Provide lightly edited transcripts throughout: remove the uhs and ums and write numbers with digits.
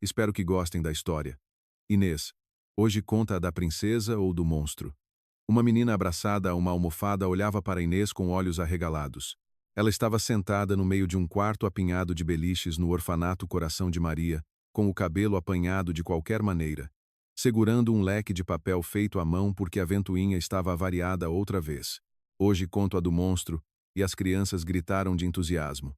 Espero que gostem da história. Inês, hoje conta a da princesa ou do monstro? Uma menina abraçada a uma almofada olhava para Inês com olhos arregalados. Ela estava sentada no meio de um quarto apinhado de beliches no orfanato Coração de Maria, com o cabelo apanhado de qualquer maneira, segurando um leque de papel feito à mão porque a ventoinha estava avariada outra vez. Hoje conto a do monstro, e as crianças gritaram de entusiasmo.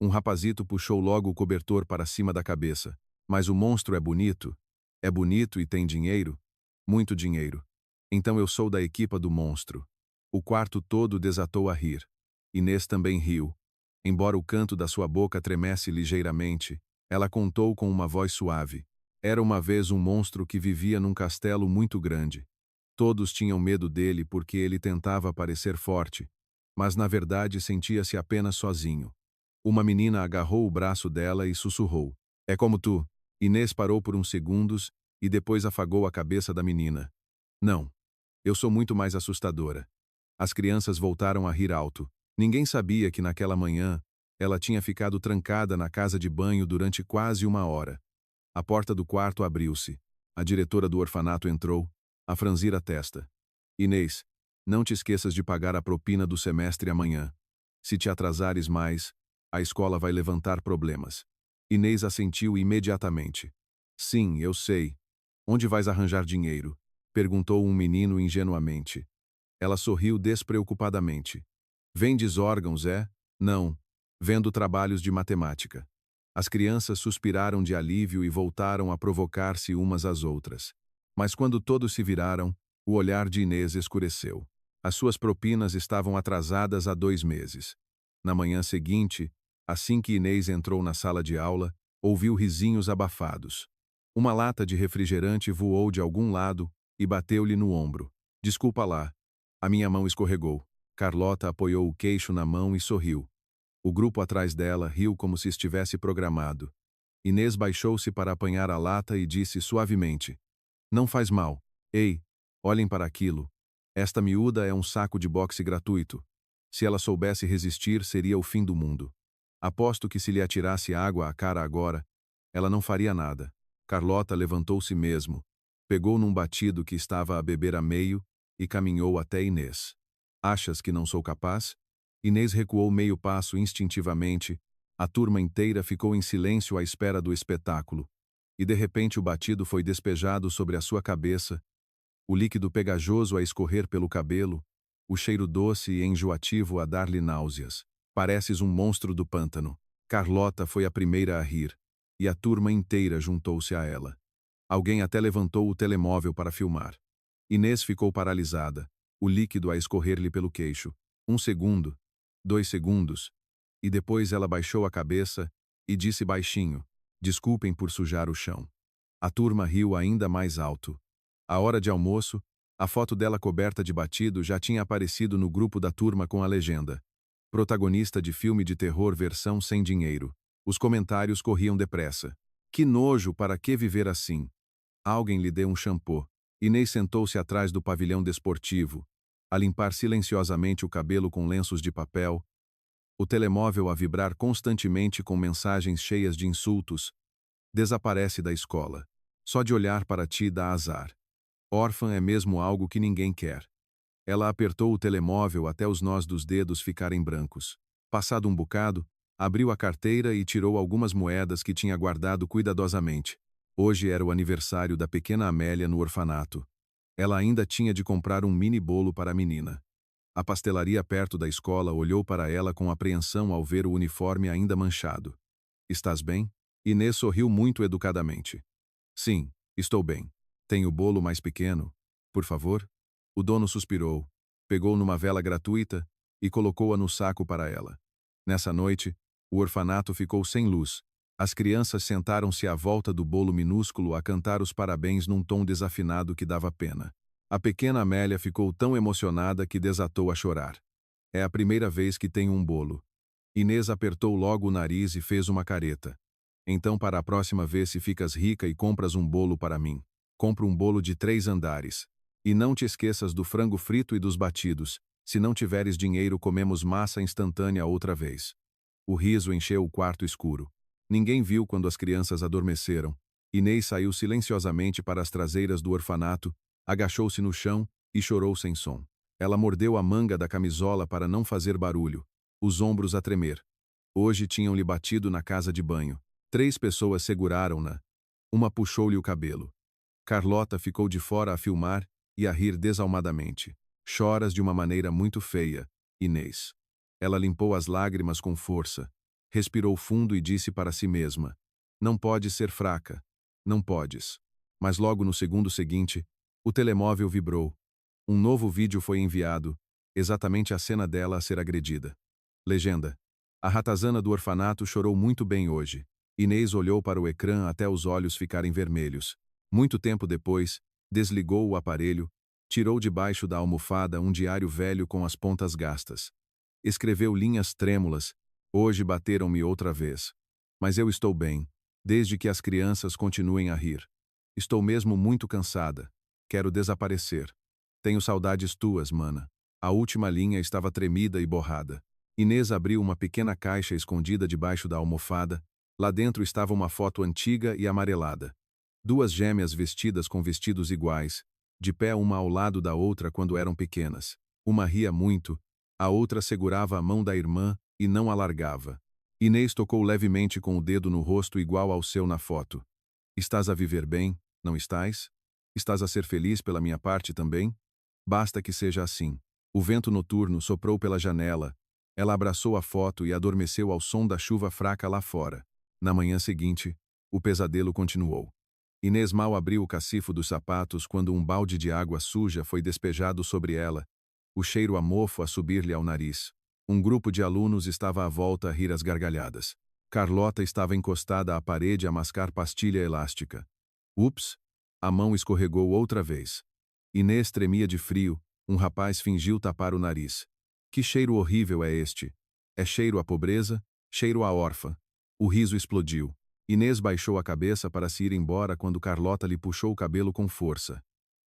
Um rapazito puxou logo o cobertor para cima da cabeça. Mas o monstro é bonito? É bonito e tem dinheiro? Muito dinheiro. Então eu sou da equipa do monstro. O quarto todo desatou a rir. Inês também riu. Embora o canto da sua boca tremesse ligeiramente, ela contou com uma voz suave. Era uma vez um monstro que vivia num castelo muito grande. Todos tinham medo dele porque ele tentava parecer forte, mas na verdade sentia-se apenas sozinho. Uma menina agarrou o braço dela e sussurrou: "É como tu." Inês parou por uns segundos e depois afagou a cabeça da menina. "Não. Eu sou muito mais assustadora." As crianças voltaram a rir alto. Ninguém sabia que naquela manhã ela tinha ficado trancada na casa de banho durante quase uma hora. A porta do quarto abriu-se. A diretora do orfanato entrou, a franzir a testa. "Inês, não te esqueças de pagar a propina do semestre amanhã. Se te atrasares mais, a escola vai levantar problemas." Inês assentiu imediatamente. "Sim, eu sei. Onde vais arranjar dinheiro?" perguntou um menino ingenuamente. Ela sorriu despreocupadamente. "Vendes órgãos, é?" "Não. Vendo trabalhos de matemática." As crianças suspiraram de alívio e voltaram a provocar-se umas às outras. Mas quando todos se viraram, o olhar de Inês escureceu. As suas propinas estavam atrasadas há 2 meses. Na manhã seguinte, assim que Inês entrou na sala de aula, ouviu risinhos abafados. Uma lata de refrigerante voou de algum lado e bateu-lhe no ombro. "Desculpa lá." A minha mão escorregou. Carlota apoiou o queixo na mão e sorriu. O grupo atrás dela riu como se estivesse programado. Inês baixou-se para apanhar a lata e disse suavemente: "Não faz mal. Ei, olhem para aquilo. Esta miúda é um saco de boxe gratuito. Se ela soubesse resistir, seria o fim do mundo. Aposto que se lhe atirasse água à cara agora, ela não faria nada." Carlota levantou-se mesmo, pegou num batido que estava a beber a meio e caminhou até Inês. "Achas que não sou capaz?" Inês recuou meio passo instintivamente. A turma inteira ficou em silêncio à espera do espetáculo. E de repente o batido foi despejado sobre a sua cabeça, o líquido pegajoso a escorrer pelo cabelo, o cheiro doce e enjoativo a dar-lhe náuseas. "Pareces um monstro do pântano." Carlota foi a primeira a rir, e a turma inteira juntou-se a ela. Alguém até levantou o telemóvel para filmar. Inês ficou paralisada, o líquido a escorrer-lhe pelo queixo. 1 segundo, 2 segundos, e depois ela baixou a cabeça e disse baixinho: "Desculpem por sujar o chão." A turma riu ainda mais alto. À hora de almoço, a foto dela coberta de batido já tinha aparecido no grupo da turma com a legenda: "Protagonista de filme de terror versão sem dinheiro." Os comentários corriam depressa. "Que nojo, para que viver assim?" Alguém lhe deu um shampoo. Inês sentou-se atrás do pavilhão desportivo, a limpar silenciosamente o cabelo com lenços de papel, o telemóvel a vibrar constantemente com mensagens cheias de insultos. "Desaparece da escola. Só de olhar para ti dá azar. Órfã é mesmo algo que ninguém quer." Ela apertou o telemóvel até os nós dos dedos ficarem brancos. Passado um bocado, abriu a carteira e tirou algumas moedas que tinha guardado cuidadosamente. Hoje era o aniversário da pequena Amélia no orfanato. Ela ainda tinha de comprar um mini bolo para a menina. A pastelaria perto da escola olhou para ela com apreensão ao ver o uniforme ainda manchado. "Estás bem?" Inês sorriu muito educadamente. "Sim, estou bem. Tem o bolo mais pequeno, por favor?" O dono suspirou, pegou numa vela gratuita e colocou-a no saco para ela. Nessa noite, o orfanato ficou sem luz. As crianças sentaram-se à volta do bolo minúsculo a cantar os parabéns num tom desafinado que dava pena. A pequena Amélia ficou tão emocionada que desatou a chorar. "É a primeira vez que tenho um bolo." Inês apertou logo o nariz e fez uma careta. "Então, para a próxima vez, se ficas rica e compras um bolo para mim, compra um bolo de 3 andares. E não te esqueças do frango frito e dos batidos. Se não tiveres dinheiro, comemos massa instantânea outra vez." O riso encheu o quarto escuro. Ninguém viu quando as crianças adormeceram, Inês saiu silenciosamente para as traseiras do orfanato, agachou-se no chão e chorou sem som. Ela mordeu a manga da camisola para não fazer barulho, os ombros a tremer. Hoje tinham-lhe batido na casa de banho. 3 pessoas seguraram-na. Uma puxou-lhe o cabelo. Carlota ficou de fora a filmar e a rir desalmadamente. Choras de uma maneira muito feia, Inês. Ela limpou as lágrimas com força, respirou fundo e disse para si mesma: não podes ser fraca. Não podes. Mas logo no segundo seguinte, o telemóvel vibrou. Um novo vídeo foi enviado, exatamente a cena dela a ser agredida. Legenda: a ratazana do orfanato chorou muito bem hoje. Inês olhou para o ecrã até os olhos ficarem vermelhos. Muito tempo depois, desligou o aparelho, tirou debaixo da almofada um diário velho com as pontas gastas. Escreveu linhas trêmulas: hoje bateram-me outra vez. Mas eu estou bem, desde que as crianças continuem a rir. Estou mesmo muito cansada. Quero desaparecer. Tenho saudades tuas, mana. A última linha estava tremida e borrada. Inês abriu uma pequena caixa escondida debaixo da almofada. Lá dentro estava uma foto antiga e amarelada. 2 gêmeas vestidas com vestidos iguais, de pé uma ao lado da outra quando eram pequenas. Uma ria muito, a outra segurava a mão da irmã e não a largava. Inês tocou levemente com o dedo no rosto igual ao seu na foto. Estás a viver bem, não estás? Estás a ser feliz pela minha parte também? Basta que seja assim. O vento noturno soprou pela janela. Ela abraçou a foto e adormeceu ao som da chuva fraca lá fora. Na manhã seguinte, o pesadelo continuou. Inês mal abriu o cacifo dos sapatos quando um balde de água suja foi despejado sobre ela, o cheiro a mofo a subir-lhe ao nariz. Um grupo de alunos estava à volta a rir às gargalhadas. Carlota estava encostada à parede a mascar pastilha elástica. Ups! A mão escorregou outra vez. Inês tremia de frio, um rapaz fingiu tapar o nariz. Que cheiro horrível é este? É cheiro à pobreza? Cheiro à órfã. O riso explodiu. Inês baixou a cabeça para se ir embora quando Carlota lhe puxou o cabelo com força.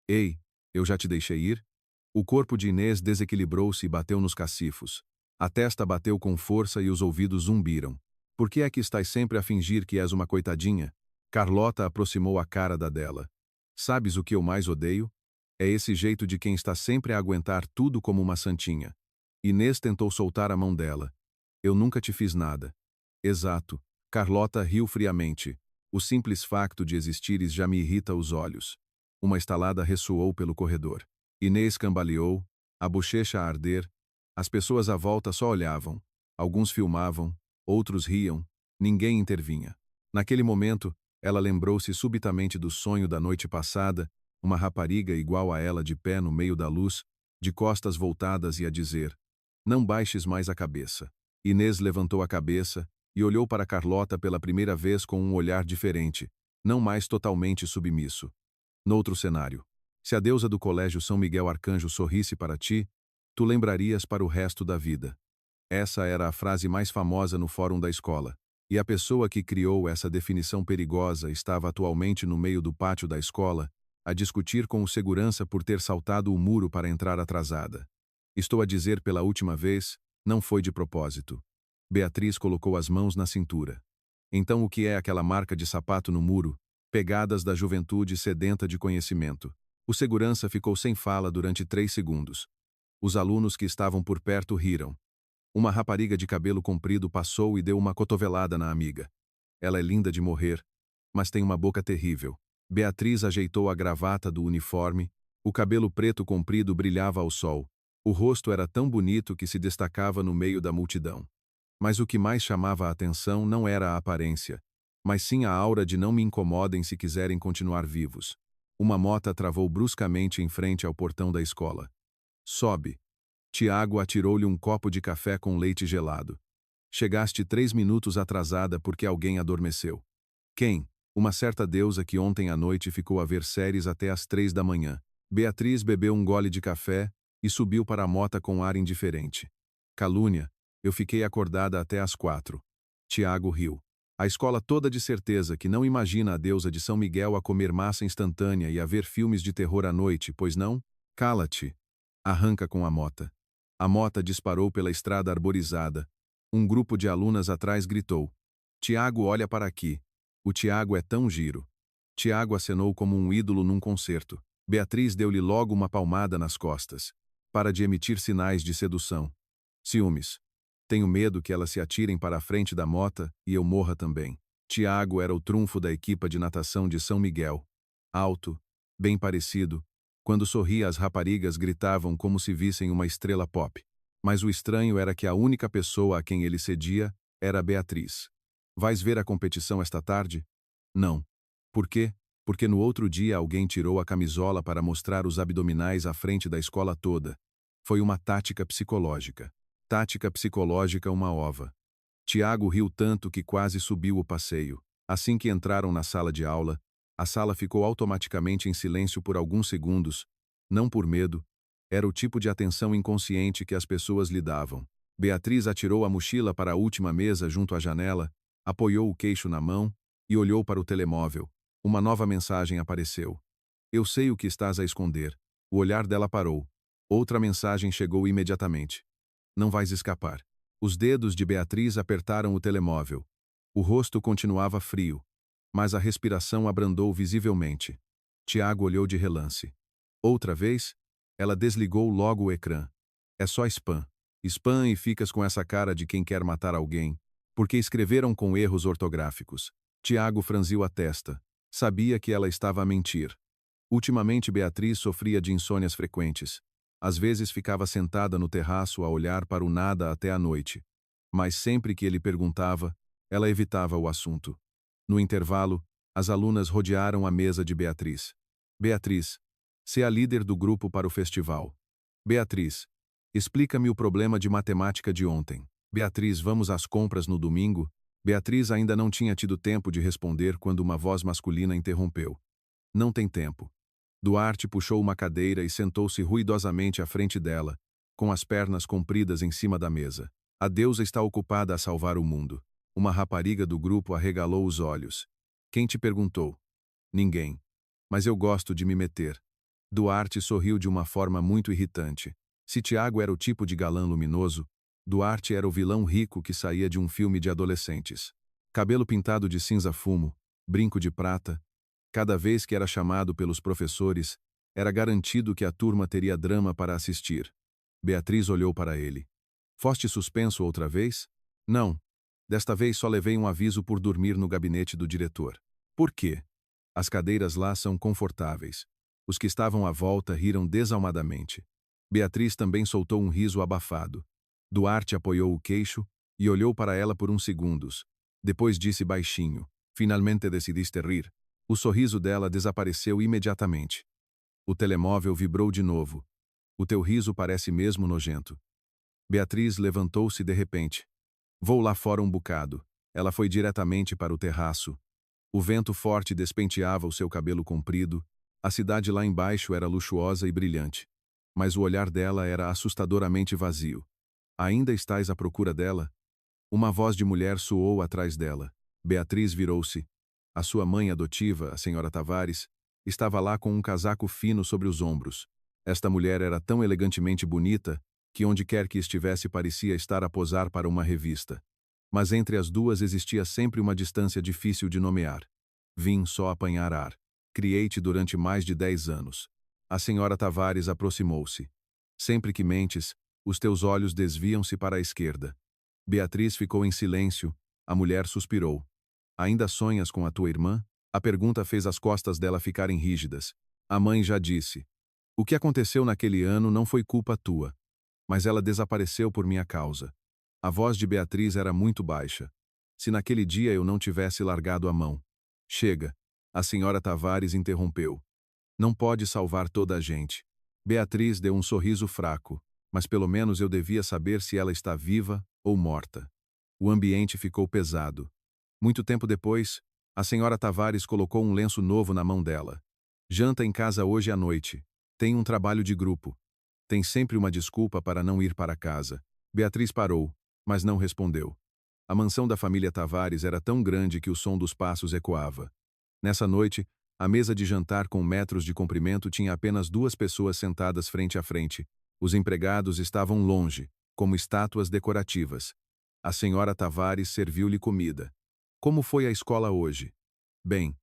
Ei, eu já te deixei ir? O corpo de Inês desequilibrou-se e bateu nos cacifos. A testa bateu com força e os ouvidos zumbiram. Por que é que estás sempre a fingir que és uma coitadinha? Carlota aproximou a cara da dela. Sabes o que eu mais odeio? É esse jeito de quem está sempre a aguentar tudo como uma santinha. Inês tentou soltar a mão dela. Eu nunca te fiz nada. Exato. Carlota riu friamente. O simples facto de existires já me irrita os olhos. Uma estalada ressoou pelo corredor. Inês cambaleou, a bochecha a arder. As pessoas à volta só olhavam. Alguns filmavam, outros riam. Ninguém intervinha. Naquele momento, ela lembrou-se subitamente do sonho da noite passada, uma rapariga igual a ela de pé no meio da luz, de costas voltadas e a dizer: não baixes mais a cabeça. Inês levantou a cabeça e olhou para Carlota pela primeira vez com um olhar diferente, não mais totalmente submisso. Noutro cenário, se a deusa do colégio São Miguel Arcanjo sorrisse para ti, tu lembrarias para o resto da vida. Essa era a frase mais famosa no fórum da escola, e a pessoa que criou essa definição perigosa estava atualmente no meio do pátio da escola, a discutir com o segurança por ter saltado o muro para entrar atrasada. Estou a dizer pela última vez, não foi de propósito. Beatriz colocou as mãos na cintura. Então o que é aquela marca de sapato no muro? Pegadas da juventude sedenta de conhecimento. O segurança ficou sem fala durante 3 segundos. Os alunos que estavam por perto riram. Uma rapariga de cabelo comprido passou e deu uma cotovelada na amiga. Ela é linda de morrer, mas tem uma boca terrível. Beatriz ajeitou a gravata do uniforme, o cabelo preto comprido brilhava ao sol. O rosto era tão bonito que se destacava no meio da multidão. Mas o que mais chamava a atenção não era a aparência, mas sim a aura de não me incomodem se quiserem continuar vivos. Uma mota travou bruscamente em frente ao portão da escola. Sobe. Tiago atirou-lhe um copo de café com leite gelado. Chegaste 3 minutos atrasada porque alguém adormeceu. Quem? Uma certa deusa que ontem à noite ficou a ver séries até às 3 da manhã. Beatriz bebeu um gole de café e subiu para a mota com ar indiferente. Calúnia. Eu fiquei acordada até às 4. Tiago riu. A escola toda de certeza que não imagina a deusa de São Miguel a comer massa instantânea e a ver filmes de terror à noite, pois não? Cala-te. Arranca com a mota. A mota disparou pela estrada arborizada. Um grupo de alunas atrás gritou. Tiago, olha para aqui. O Tiago é tão giro. Tiago acenou como um ídolo num concerto. Beatriz deu-lhe logo uma palmada nas costas. Para de emitir sinais de sedução. Ciúmes. Tenho medo que elas se atirem para a frente da mota e eu morra também. Tiago era o trunfo da equipa de natação de São Miguel. Alto, bem parecido. Quando sorria, as raparigas gritavam como se vissem uma estrela pop. Mas o estranho era que a única pessoa a quem ele cedia era Beatriz. Vais ver a competição esta tarde? Não. Por quê? Porque no outro dia alguém tirou a camisola para mostrar os abdominais à frente da escola toda. Foi uma tática psicológica. Tática psicológica uma ova. Tiago riu tanto que quase subiu o passeio. Assim que entraram na sala de aula, a sala ficou automaticamente em silêncio por alguns segundos, não por medo, era o tipo de atenção inconsciente que as pessoas lhe davam. Beatriz atirou a mochila para a última mesa junto à janela, apoiou o queixo na mão e olhou para o telemóvel. Uma nova mensagem apareceu. Eu sei o que estás a esconder. O olhar dela parou. Outra mensagem chegou imediatamente. Não vais escapar. Os dedos de Beatriz apertaram o telemóvel. O rosto continuava frio, mas a respiração abrandou visivelmente. Tiago olhou de relance. Outra vez, ela desligou logo o ecrã. É só spam. Spam e ficas com essa cara de quem quer matar alguém, porque escreveram com erros ortográficos. Tiago franziu a testa. Sabia que ela estava a mentir. Ultimamente Beatriz sofria de insônias frequentes. Às vezes ficava sentada no terraço a olhar para o nada até a noite. Mas sempre que ele perguntava, ela evitava o assunto. No intervalo, as alunas rodearam a mesa de Beatriz. Beatriz, se a líder do grupo para o festival. Beatriz, explica-me o problema de matemática de ontem. Beatriz, vamos às compras no domingo? Beatriz ainda não tinha tido tempo de responder quando uma voz masculina interrompeu. Não tem tempo. Duarte puxou uma cadeira e sentou-se ruidosamente à frente dela, com as pernas compridas em cima da mesa. A deusa está ocupada a salvar o mundo. Uma rapariga do grupo arregalou os olhos. Quem te perguntou? Ninguém. Mas eu gosto de me meter. Duarte sorriu de uma forma muito irritante. Se Tiago era o tipo de galã luminoso, Duarte era o vilão rico que saía de um filme de adolescentes. Cabelo pintado de cinza fumo, brinco de prata. Cada vez que era chamado pelos professores, era garantido que a turma teria drama para assistir. Beatriz olhou para ele. Foste suspenso outra vez? Não. Desta vez só levei um aviso por dormir no gabinete do diretor. Por quê? As cadeiras lá são confortáveis. Os que estavam à volta riram desalmadamente. Beatriz também soltou um riso abafado. Duarte apoiou o queixo e olhou para ela por uns segundos. Depois disse baixinho: Finalmente decidiste rir. O sorriso dela desapareceu imediatamente. O telemóvel vibrou de novo. O teu riso parece mesmo nojento. Beatriz levantou-se de repente. Vou lá fora um bocado. Ela foi diretamente para o terraço. O vento forte despenteava o seu cabelo comprido. A cidade lá embaixo era luxuosa e brilhante. Mas o olhar dela era assustadoramente vazio. Ainda estás à procura dela? Uma voz de mulher soou atrás dela. Beatriz virou-se. A sua mãe adotiva, a senhora Tavares, estava lá com um casaco fino sobre os ombros. Esta mulher era tão elegantemente bonita que onde quer que estivesse parecia estar a posar para uma revista. Mas entre as duas existia sempre uma distância difícil de nomear. Vim só apanhar ar. Criei-te durante mais de 10 anos. A senhora Tavares aproximou-se. Sempre que mentes, os teus olhos desviam-se para a esquerda. Beatriz ficou em silêncio. A mulher suspirou. Ainda sonhas com a tua irmã? A pergunta fez as costas dela ficarem rígidas. A mãe já disse. O que aconteceu naquele ano não foi culpa tua. Mas ela desapareceu por minha causa. A voz de Beatriz era muito baixa. Se naquele dia eu não tivesse largado a mão. Chega. A senhora Tavares interrompeu. Não pode salvar toda a gente. Beatriz deu um sorriso fraco. Mas pelo menos eu devia saber se ela está viva ou morta. O ambiente ficou pesado. Muito tempo depois, a senhora Tavares colocou um lenço novo na mão dela. Janta em casa hoje à noite. Tem um trabalho de grupo. Tem sempre uma desculpa para não ir para casa. Beatriz parou, mas não respondeu. A mansão da família Tavares era tão grande que o som dos passos ecoava. Nessa noite, a mesa de jantar com metros de comprimento tinha apenas 2 pessoas sentadas frente a frente. Os empregados estavam longe, como estátuas decorativas. A senhora Tavares serviu-lhe comida. Como foi a escola hoje? Bem.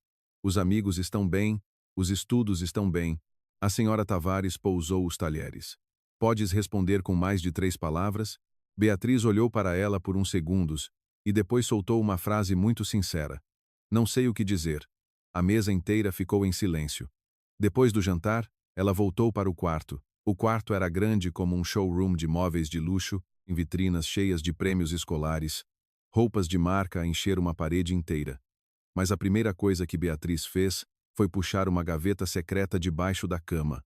Os amigos estão bem, os estudos estão bem. A senhora Tavares pousou os talheres. Podes responder com mais de 3 palavras? Beatriz olhou para ela por uns segundos e depois soltou uma frase muito sincera. Não sei o que dizer. A mesa inteira ficou em silêncio. Depois do jantar, ela voltou para o quarto. O quarto era grande como um showroom de móveis de luxo, em vitrinas cheias de prêmios escolares. Roupas de marca a encher uma parede inteira. Mas a primeira coisa que Beatriz fez foi puxar uma gaveta secreta debaixo da cama.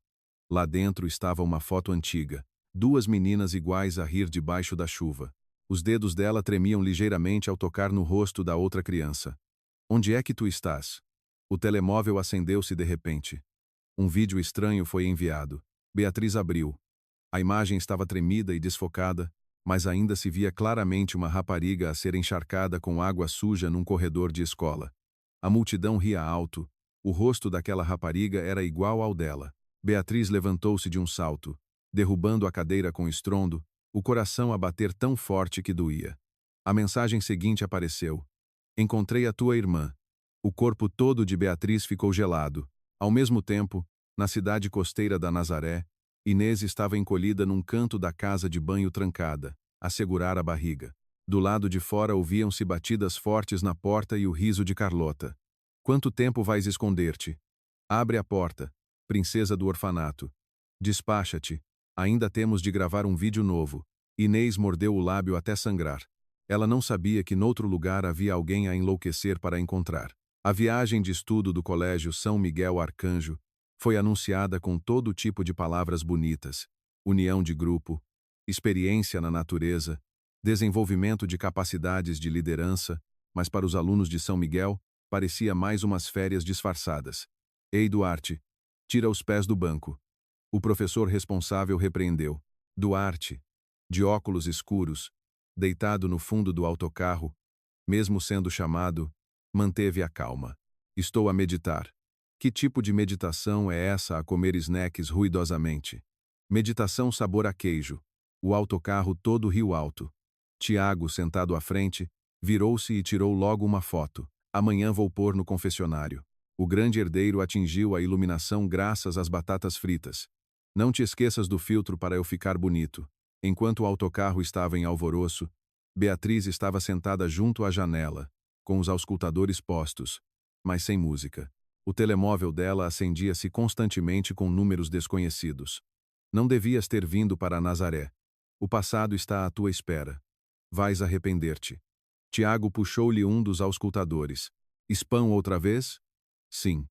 Lá dentro estava uma foto antiga. 2 meninas iguais a rir debaixo da chuva. Os dedos dela tremiam ligeiramente ao tocar no rosto da outra criança. Onde é que tu estás? O telemóvel acendeu-se de repente. Um vídeo estranho foi enviado. Beatriz abriu. A imagem estava tremida e desfocada, mas ainda se via claramente uma rapariga a ser encharcada com água suja num corredor de escola. A multidão ria alto. O rosto daquela rapariga era igual ao dela. Beatriz levantou-se de um salto, derrubando a cadeira com estrondo, o coração a bater tão forte que doía. A mensagem seguinte apareceu. Encontrei a tua irmã. O corpo todo de Beatriz ficou gelado. Ao mesmo tempo, na cidade costeira da Nazaré, Inês estava encolhida num canto da casa de banho trancada, a segurar a barriga. Do lado de fora ouviam-se batidas fortes na porta e o riso de Carlota. Quanto tempo vais esconder-te? Abre a porta, princesa do orfanato. Despacha-te. Ainda temos de gravar um vídeo novo. Inês mordeu o lábio até sangrar. Ela não sabia que noutro lugar havia alguém a enlouquecer para encontrar. A viagem de estudo do Colégio São Miguel Arcanjo foi anunciada com todo tipo de palavras bonitas: união de grupo, experiência na natureza, desenvolvimento de capacidades de liderança, mas para os alunos de São Miguel, parecia mais umas férias disfarçadas. Ei, Duarte, tira os pés do banco. O professor responsável repreendeu. Duarte, de óculos escuros, deitado no fundo do autocarro, mesmo sendo chamado, manteve a calma. Estou a meditar. Que tipo de meditação é essa a comer snacks ruidosamente? Meditação sabor a queijo. O autocarro todo riu alto. Tiago, sentado à frente, virou-se e tirou logo uma foto. Amanhã vou pôr no confessionário. O grande herdeiro atingiu a iluminação graças às batatas fritas. Não te esqueças do filtro para eu ficar bonito. Enquanto o autocarro estava em alvoroço, Beatriz estava sentada junto à janela, com os auscultadores postos, mas sem música. O telemóvel dela acendia-se constantemente com números desconhecidos. Não devias ter vindo para Nazaré. O passado está à tua espera. Vais arrepender-te. Tiago puxou-lhe um dos auscultadores. Spam outra vez? Sim.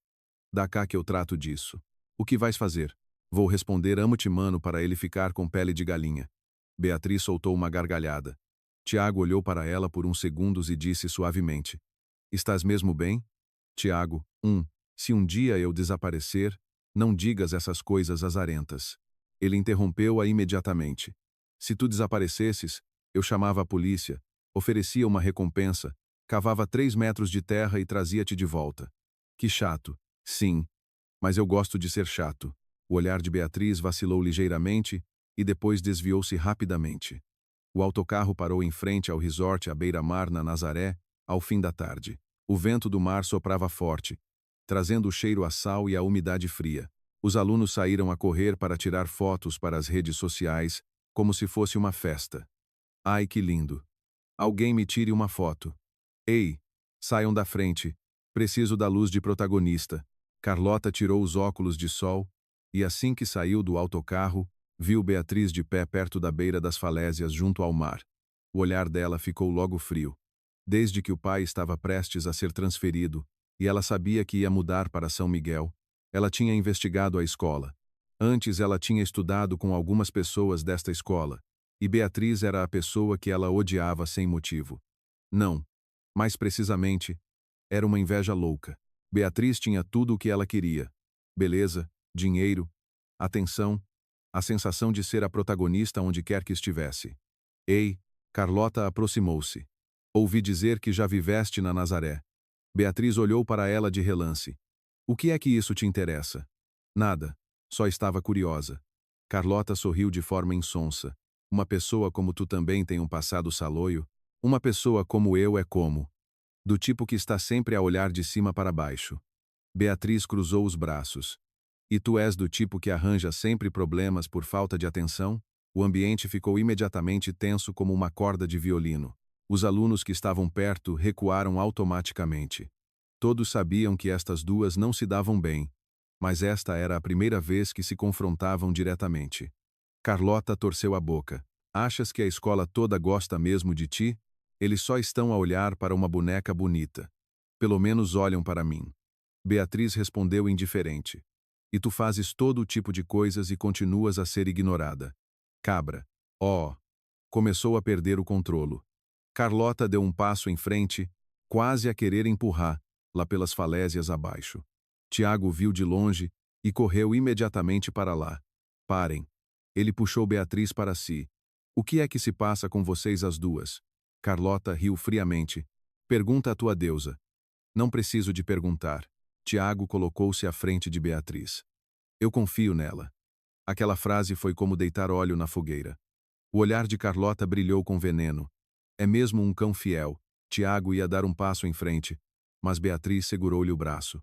Dá cá que eu trato disso. O que vais fazer? Vou responder amo-te mano para ele ficar com pele de galinha. Beatriz soltou uma gargalhada. Tiago olhou para ela por uns segundos e disse suavemente. Estás mesmo bem? Tiago, se um dia eu desaparecer, não digas essas coisas azarentas. Ele interrompeu-a imediatamente. Se tu desaparecesses, eu chamava a polícia, oferecia uma recompensa, cavava 3 metros de terra e trazia-te de volta. Que chato. Sim, mas eu gosto de ser chato. O olhar de Beatriz vacilou ligeiramente e depois desviou-se rapidamente. O autocarro parou em frente ao resort à beira-mar na Nazaré, ao fim da tarde. O vento do mar soprava forte, trazendo o cheiro a sal e a umidade fria. Os alunos saíram a correr para tirar fotos para as redes sociais, como se fosse uma festa. Ai, que lindo! Alguém me tire uma foto. Ei, saiam da frente. Preciso da luz de protagonista. Carlota tirou os óculos de sol e, assim que saiu do autocarro, viu Beatriz de pé perto da beira das falésias junto ao mar. O olhar dela ficou logo frio. Desde que o pai estava prestes a ser transferido e ela sabia que ia mudar para São Miguel, ela tinha investigado a escola. Antes ela tinha estudado com algumas pessoas desta escola, e Beatriz era a pessoa que ela odiava sem motivo. Não, mais precisamente, era uma inveja louca. Beatriz tinha tudo o que ela queria: beleza, dinheiro, atenção, a sensação de ser a protagonista onde quer que estivesse. Ei, Carlota aproximou-se. Ouvi dizer que já viveste na Nazaré. Beatriz olhou para ela de relance. O que é que isso te interessa? Nada, só estava curiosa. Carlota sorriu de forma insonsa. Uma pessoa como tu também tem um passado saloio? Uma pessoa como eu é como? Do tipo que está sempre a olhar de cima para baixo. Beatriz cruzou os braços. E tu és do tipo que arranja sempre problemas por falta de atenção? O ambiente ficou imediatamente tenso como uma corda de violino. Os alunos que estavam perto recuaram automaticamente. Todos sabiam que estas duas não se davam bem, mas esta era a primeira vez que se confrontavam diretamente. Carlota torceu a boca. Achas que a escola toda gosta mesmo de ti? Eles só estão a olhar para uma boneca bonita. Pelo menos olham para mim. Beatriz respondeu indiferente. E tu fazes todo o tipo de coisas e continuas a ser ignorada. Cabra. Oh! Começou a perder o controlo. Carlota deu um passo em frente, quase a querer empurrar, lá pelas falésias abaixo. Tiago viu de longe e correu imediatamente para lá. Parem. Ele puxou Beatriz para si. O que é que se passa com vocês as duas? Carlota riu friamente. Pergunta à tua deusa. Não preciso de perguntar. Tiago colocou-se à frente de Beatriz. Eu confio nela. Aquela frase foi como deitar óleo na fogueira. O olhar de Carlota brilhou com veneno. É mesmo um cão fiel. Tiago ia dar um passo em frente, mas Beatriz segurou-lhe o braço.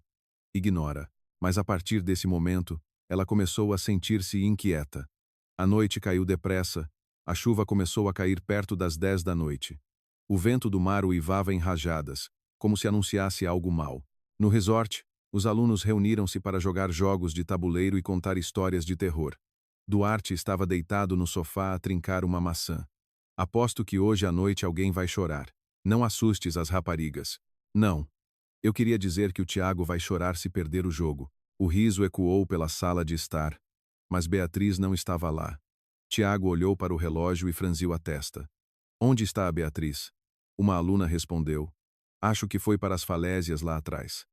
Ignora. Mas a partir desse momento, ela começou a sentir-se inquieta. A noite caiu depressa. A chuva começou a cair perto das 10 da noite. O vento do mar uivava em rajadas, como se anunciasse algo mau. No resort, os alunos reuniram-se para jogar jogos de tabuleiro e contar histórias de terror. Duarte estava deitado no sofá a trincar uma maçã. Aposto que hoje à noite alguém vai chorar. Não assustes as raparigas. Não. Eu queria dizer que o Tiago vai chorar se perder o jogo. O riso ecoou pela sala de estar. Mas Beatriz não estava lá. Tiago olhou para o relógio e franziu a testa. Onde está a Beatriz? Uma aluna respondeu. Acho que foi para as falésias lá atrás.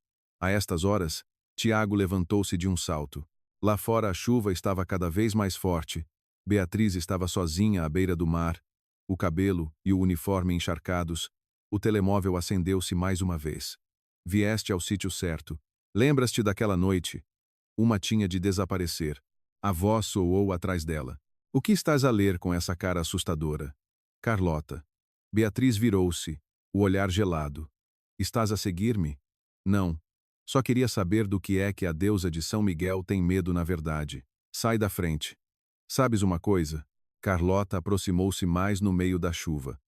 A estas horas, Tiago levantou-se de um salto. Lá fora a chuva estava cada vez mais forte. Beatriz estava sozinha à beira do mar, o cabelo e o uniforme encharcados. O telemóvel acendeu-se mais uma vez. Vieste ao sítio certo. Lembras-te daquela noite? Uma tinha de desaparecer. A voz soou atrás dela. O que estás a ler com essa cara assustadora? Carlota. Beatriz virou-se, o olhar gelado. Estás a seguir-me? Não. Só queria saber do que é que a deusa de São Miguel tem medo na verdade. Sai da frente. Sabes uma coisa? Carlota aproximou-se mais no meio da chuva.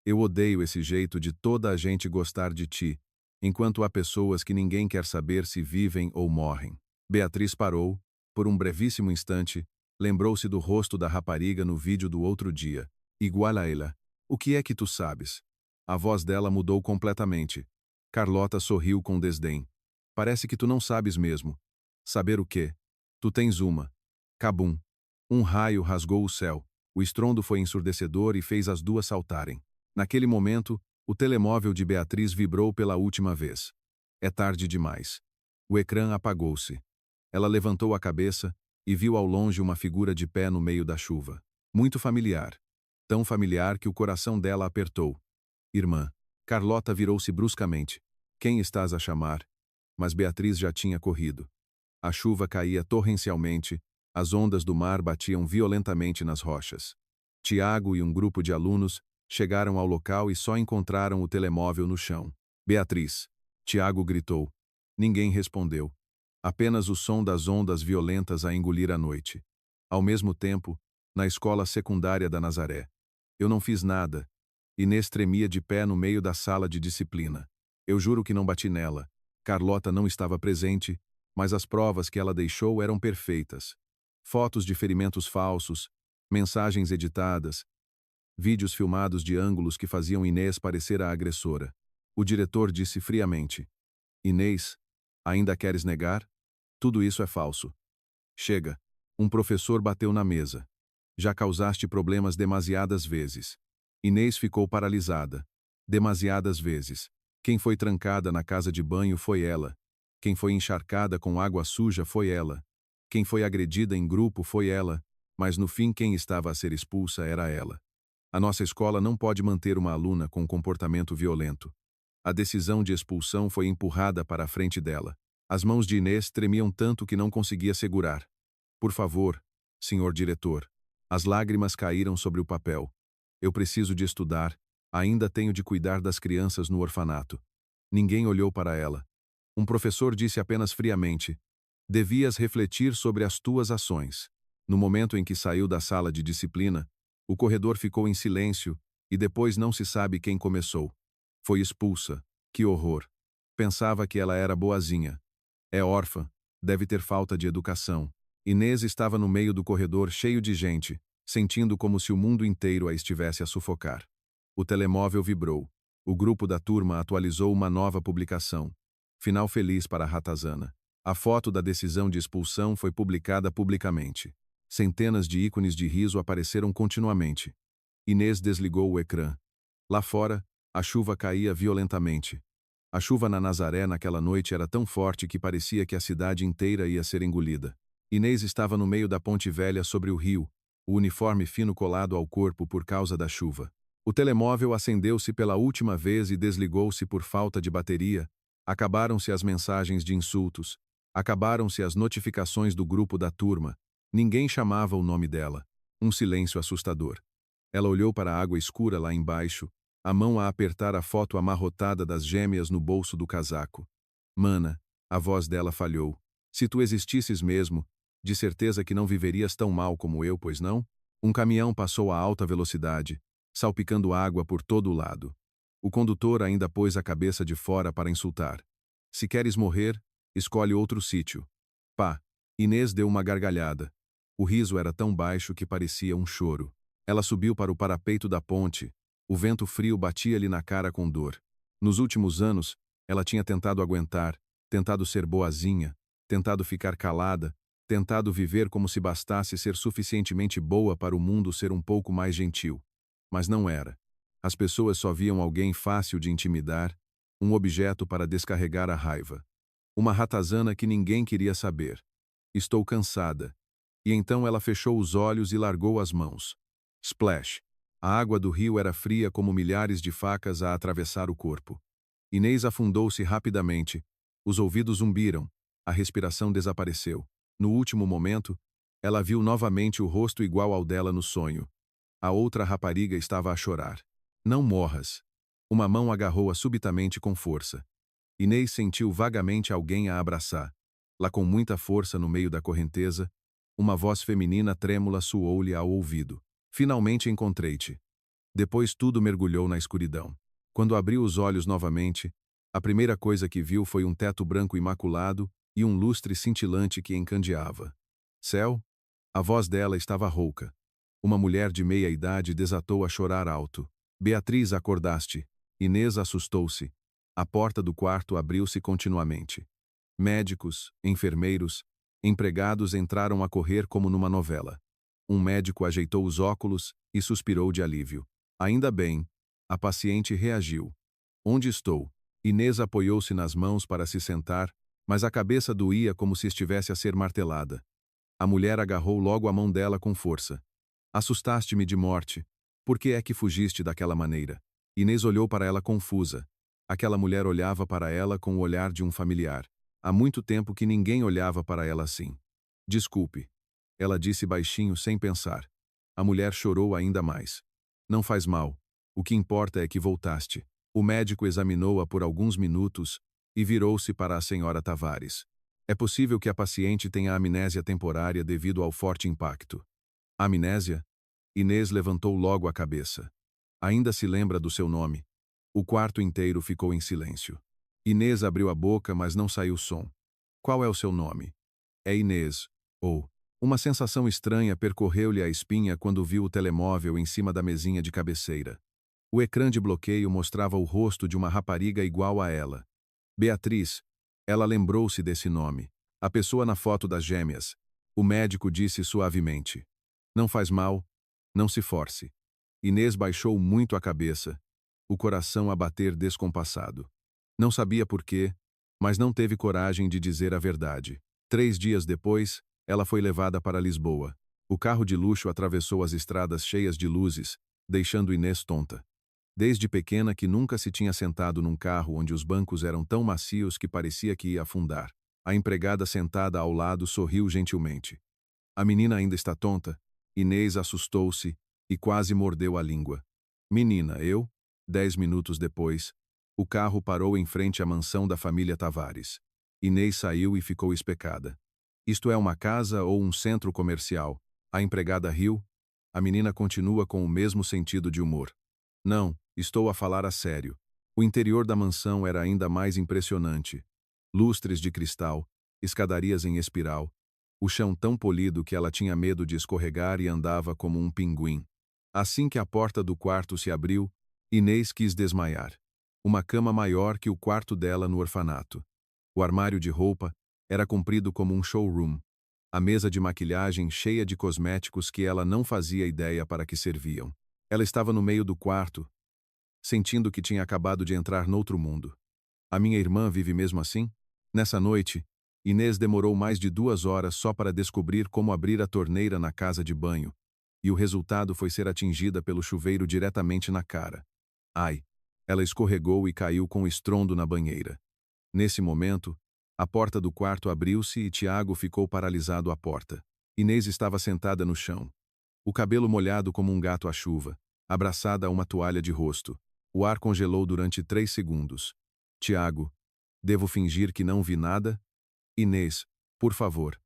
Eu odeio esse jeito de toda a gente gostar de ti, enquanto há pessoas que ninguém quer saber se vivem ou morrem. Beatriz parou, por um brevíssimo instante, lembrou-se do rosto da rapariga no vídeo do outro dia. Igual a ela. O que é que tu sabes? A voz dela mudou completamente. Carlota sorriu com desdém. Parece que tu não sabes mesmo. Saber o quê? Tu tens uma. Cabum. Um raio rasgou o céu. O estrondo foi ensurdecedor e fez as duas saltarem. Naquele momento, o telemóvel de Beatriz vibrou pela última vez. É tarde demais. O ecrã apagou-se. Ela levantou a cabeça e viu ao longe uma figura de pé no meio da chuva. Muito familiar. Tão familiar que o coração dela apertou. Irmã. Carlota virou-se bruscamente. Quem estás a chamar? Mas Beatriz já tinha corrido. A chuva caía torrencialmente, as ondas do mar batiam violentamente nas rochas. Tiago e um grupo de alunos chegaram ao local e só encontraram o telemóvel no chão. Beatriz. Tiago gritou. Ninguém respondeu. Apenas o som das ondas violentas a engolir a noite. Ao mesmo tempo, na escola secundária da Nazaré. Eu não fiz nada. Inês tremia de pé no meio da sala de disciplina. Eu juro que não bati nela. Carlota não estava presente, mas as provas que ela deixou eram perfeitas. Fotos de ferimentos falsos, mensagens editadas, vídeos filmados de ângulos que faziam Inês parecer a agressora. O diretor disse friamente. Inês, ainda queres negar? Tudo isso é falso. Chega. Um professor bateu na mesa. Já causaste problemas demasiadas vezes. Inês ficou paralisada. Demasiadas vezes. Quem foi trancada na casa de banho foi ela. Quem foi encharcada com água suja foi ela. Quem foi agredida em grupo foi ela, mas no fim quem estava a ser expulsa era ela. A nossa escola não pode manter uma aluna com comportamento violento. A decisão de expulsão foi empurrada para a frente dela. As mãos de Inês tremiam tanto que não conseguia segurar. Por favor, senhor diretor. As lágrimas caíram sobre o papel. Eu preciso de estudar. Ainda tenho de cuidar das crianças no orfanato. Ninguém olhou para ela. Um professor disse apenas friamente: devias refletir sobre as tuas ações. No momento em que saiu da sala de disciplina, o corredor ficou em silêncio e depois não se sabe quem começou. Foi expulsa. Que horror. Pensava que ela era boazinha. É órfã, deve ter falta de educação. Inês estava no meio do corredor cheio de gente, sentindo como se o mundo inteiro a estivesse a sufocar. O telemóvel vibrou. O grupo da turma atualizou uma nova publicação. Final feliz para a ratazana. A foto da decisão de expulsão foi publicada publicamente. Centenas de ícones de riso apareceram continuamente. Inês desligou o ecrã. Lá fora, a chuva caía violentamente. A chuva na Nazaré naquela noite era tão forte que parecia que a cidade inteira ia ser engolida. Inês estava no meio da ponte velha sobre o rio, o uniforme fino colado ao corpo por causa da chuva. O telemóvel acendeu-se pela última vez e desligou-se por falta de bateria. Acabaram-se as mensagens de insultos. Acabaram-se as notificações do grupo da turma. Ninguém chamava o nome dela. Um silêncio assustador. Ela olhou para a água escura lá embaixo, a mão a apertar a foto amarrotada das gêmeas no bolso do casaco. Mana, a voz dela falhou. Se tu existisses mesmo, de certeza que não viverias tão mal como eu, pois não? Um caminhão passou a alta velocidade, salpicando água por todo o lado. O condutor ainda pôs a cabeça de fora para insultar. Se queres morrer, escolhe outro sítio. Pá! Inês deu uma gargalhada. O riso era tão baixo que parecia um choro. Ela subiu para o parapeito da ponte. O vento frio batia-lhe na cara com dor. Nos últimos anos, ela tinha tentado aguentar, tentado ser boazinha, tentado ficar calada, tentado viver como se bastasse ser suficientemente boa para o mundo ser um pouco mais gentil. Mas não era. As pessoas só viam alguém fácil de intimidar, um objeto para descarregar a raiva. Uma ratazana que ninguém queria saber. Estou cansada. E então ela fechou os olhos e largou as mãos. Splash! A água do rio era fria como milhares de facas a atravessar o corpo. Inês afundou-se rapidamente. Os ouvidos zumbiram. A respiração desapareceu. No último momento, ela viu novamente o rosto igual ao dela no sonho. A outra rapariga estava a chorar. Não morras. Uma mão agarrou-a subitamente com força. Inês sentiu vagamente alguém a abraçar. Lá com muita força no meio da correnteza, uma voz feminina trêmula soou-lhe ao ouvido. Finalmente encontrei-te. Depois tudo mergulhou na escuridão. Quando abriu os olhos novamente, a primeira coisa que viu foi um teto branco imaculado e um lustre cintilante que encandeava. Céu? A voz dela estava rouca. Uma mulher de meia idade desatou a chorar alto. Beatriz, acordaste. Inês assustou-se. A porta do quarto abriu-se continuamente. Médicos, enfermeiros, empregados entraram a correr como numa novela. Um médico ajeitou os óculos e suspirou de alívio. Ainda bem. A paciente reagiu. Onde estou? Inês apoiou-se nas mãos para se sentar, mas a cabeça doía como se estivesse a ser martelada. A mulher agarrou logo a mão dela com força. Assustaste-me de morte. Por que é que fugiste daquela maneira? Inês olhou para ela confusa. Aquela mulher olhava para ela com o olhar de um familiar. Há muito tempo que ninguém olhava para ela assim. Desculpe. Ela disse baixinho sem pensar. A mulher chorou ainda mais. Não faz mal. O que importa é que voltaste. O médico examinou-a por alguns minutos e virou-se para a senhora Tavares. É possível que a paciente tenha amnésia temporária devido ao forte impacto. Amnésia? Inês levantou logo a cabeça. Ainda se lembra do seu nome? O quarto inteiro ficou em silêncio. Inês abriu a boca, mas não saiu som. Qual é o seu nome? É Inês. Ou... Uma sensação estranha percorreu-lhe a espinha quando viu o telemóvel em cima da mesinha de cabeceira. O ecrã de bloqueio mostrava o rosto de uma rapariga igual a ela. Beatriz. Ela lembrou-se desse nome. A pessoa na foto das gêmeas. O médico disse suavemente. Não faz mal. Não se force. Inês baixou muito a cabeça, o coração a bater descompassado. Não sabia por quê, mas não teve coragem de dizer a verdade. 3 dias depois, ela foi levada para Lisboa. O carro de luxo atravessou as estradas cheias de luzes, deixando Inês tonta. Desde pequena que nunca se tinha sentado num carro onde os bancos eram tão macios que parecia que ia afundar. A empregada sentada ao lado sorriu gentilmente. A menina ainda está tonta? Inês assustou-se e quase mordeu a língua. Menina, eu? 10 minutos depois, o carro parou em frente à mansão da família Tavares. Inês saiu e ficou especada. Isto é uma casa ou um centro comercial? A empregada riu. A menina continua com o mesmo sentido de humor. Não, estou a falar a sério. O interior da mansão era ainda mais impressionante. Lustres de cristal, escadarias em espiral, o chão tão polido que ela tinha medo de escorregar e andava como um pinguim. Assim que a porta do quarto se abriu, Inês quis desmaiar. Uma cama maior que o quarto dela no orfanato. O armário de roupa era comprido como um showroom. A mesa de maquilhagem cheia de cosméticos que ela não fazia ideia para que serviam. Ela estava no meio do quarto, sentindo que tinha acabado de entrar noutro mundo. A minha irmã vive mesmo assim? Nessa noite, Inês demorou mais de 2 horas só para descobrir como abrir a torneira na casa de banho, e o resultado foi ser atingida pelo chuveiro diretamente na cara. Ai! Ela escorregou e caiu com estrondo na banheira. Nesse momento, a porta do quarto abriu-se e Tiago ficou paralisado à porta. Inês estava sentada no chão, o cabelo molhado como um gato à chuva, abraçada a uma toalha de rosto. O ar congelou durante 3 segundos. Tiago, devo fingir que não vi nada? Inês, por favor.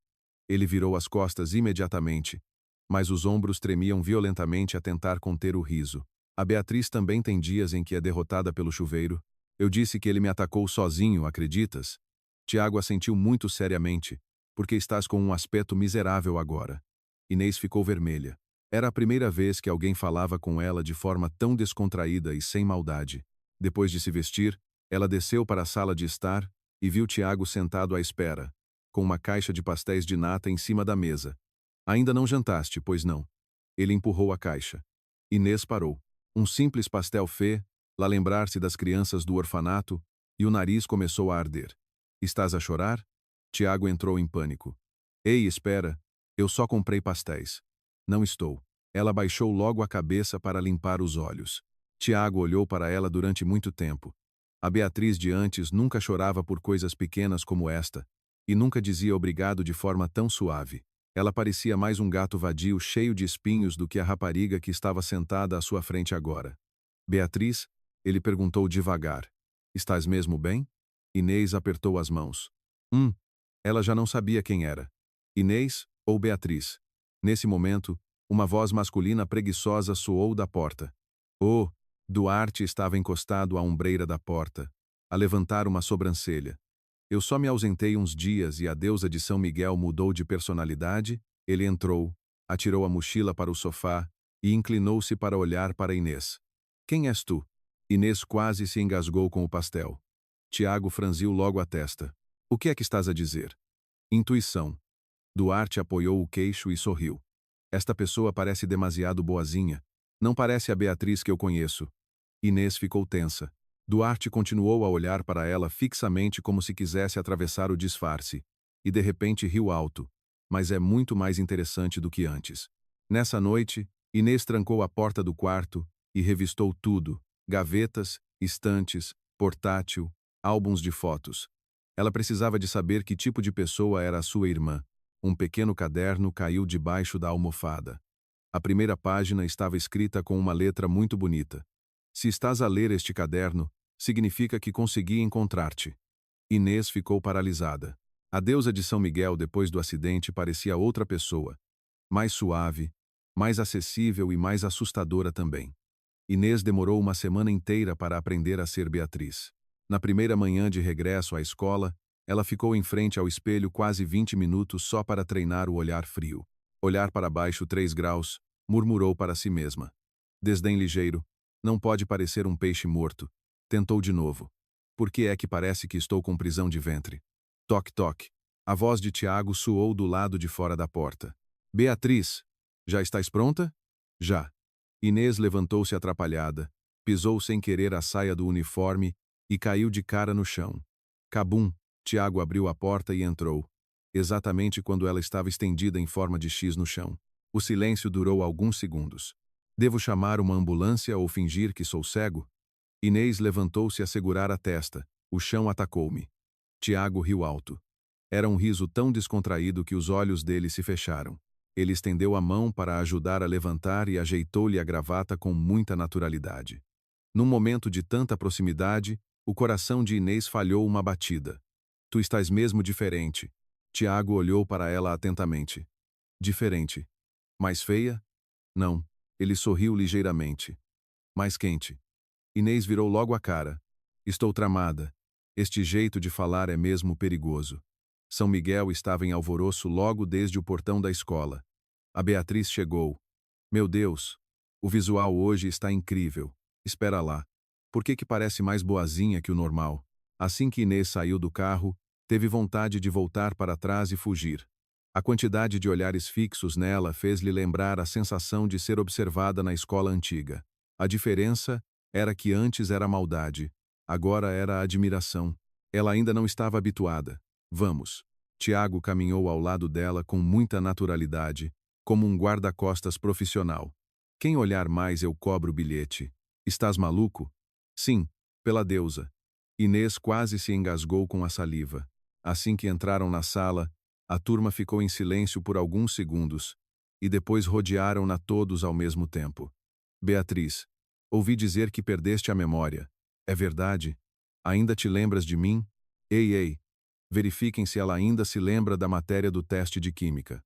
Ele virou as costas imediatamente, mas os ombros tremiam violentamente a tentar conter o riso. A Beatriz também tem dias em que é derrotada pelo chuveiro. Eu disse que ele me atacou sozinho, acreditas? Tiago assentiu muito seriamente. Porque estás com um aspecto miserável agora. Inês ficou vermelha. Era a primeira vez que alguém falava com ela de forma tão descontraída e sem maldade. Depois de se vestir, ela desceu para a sala de estar e viu Tiago sentado à espera, com uma caixa de pastéis de nata em cima da mesa. Ainda não jantaste, pois não? Ele empurrou a caixa. Inês parou. Um simples pastel fê, lá lembrar-se das crianças do orfanato, e o nariz começou a arder. Estás a chorar? Tiago entrou em pânico. Ei, espera, eu só comprei pastéis. Não estou. Ela baixou logo a cabeça para limpar os olhos. Tiago olhou para ela durante muito tempo. A Beatriz de antes nunca chorava por coisas pequenas como esta, e nunca dizia obrigado de forma tão suave. Ela parecia mais um gato vadio cheio de espinhos do que a rapariga que estava sentada à sua frente agora. Beatriz? Ele perguntou devagar. Estás mesmo bem? Inês apertou as mãos. Ela já não sabia quem era. Inês ou Beatriz? Nesse momento, uma voz masculina preguiçosa soou da porta. Oh! Duarte estava encostado à ombreira da porta, a levantar uma sobrancelha. Eu só me ausentei uns dias e a deusa de São Miguel mudou de personalidade. Ele entrou, atirou a mochila para o sofá e inclinou-se para olhar para Inês. Quem és tu? Inês quase se engasgou com o pastel. Tiago franziu logo a testa. O que é que estás a dizer? Intuição. Duarte apoiou o queixo e sorriu. Esta pessoa parece demasiado boazinha. Não parece a Beatriz que eu conheço. Inês ficou tensa. Duarte continuou a olhar para ela fixamente como se quisesse atravessar o disfarce. E de repente riu alto. Mas é muito mais interessante do que antes. Nessa noite, Inês trancou a porta do quarto e revistou tudo. Gavetas, estantes, portátil, álbuns de fotos. Ela precisava de saber que tipo de pessoa era a sua irmã. Um pequeno caderno caiu debaixo da almofada. A primeira página estava escrita com uma letra muito bonita. Se estás a ler este caderno, significa que consegui encontrar-te. Inês ficou paralisada. A deusa de São Miguel depois do acidente parecia outra pessoa. Mais suave, mais acessível e mais assustadora também. Inês demorou uma semana inteira para aprender a ser Beatriz. Na primeira manhã de regresso à escola, ela ficou em frente ao espelho quase 20 minutos só para treinar o olhar frio. Olhar para baixo 3 graus, murmurou para si mesma. Desdém ligeiro. Não pode parecer um peixe morto. Tentou de novo. Por que é que parece que estou com prisão de ventre? Toque, toque. A voz de Tiago soou do lado de fora da porta. Beatriz, já estás pronta? Já. Inês levantou-se atrapalhada, pisou sem querer a saia do uniforme e caiu de cara no chão. Cabum! Tiago abriu a porta e entrou. Exatamente quando ela estava estendida em forma de X no chão. O silêncio durou alguns segundos. Devo chamar uma ambulância ou fingir que sou cego? Inês levantou-se a segurar a testa. O chão atacou-me. Tiago riu alto. Era um riso tão descontraído que os olhos dele se fecharam. Ele estendeu a mão para ajudar a levantar e ajeitou-lhe a gravata com muita naturalidade. Num momento de tanta proximidade, o coração de Inês falhou uma batida. Tu estás mesmo diferente. Tiago olhou para ela atentamente. Diferente. Mais feia? Não. Ele sorriu ligeiramente. Mais quente. Inês virou logo a cara. Estou tramada. Este jeito de falar é mesmo perigoso. São Miguel estava em alvoroço logo desde o portão da escola. A Beatriz chegou. Meu Deus! O visual hoje está incrível. Espera lá. Por que parece mais boazinha que o normal? Assim que Inês saiu do carro, teve vontade de voltar para trás e fugir. A quantidade de olhares fixos nela fez-lhe lembrar a sensação de ser observada na escola antiga. A diferença era que antes era maldade, agora era admiração. Ela ainda não estava habituada. Vamos. Tiago caminhou ao lado dela com muita naturalidade, como um guarda-costas profissional. Quem olhar mais eu cobro o bilhete. Estás maluco? Sim, pela deusa. Inês quase se engasgou com a saliva. Assim que entraram na sala, a turma ficou em silêncio por alguns segundos, e depois rodearam-na todos ao mesmo tempo. Beatriz, ouvi dizer que perdeste a memória. É verdade? Ainda te lembras de mim? Ei, verifiquem se ela ainda se lembra da matéria do teste de química.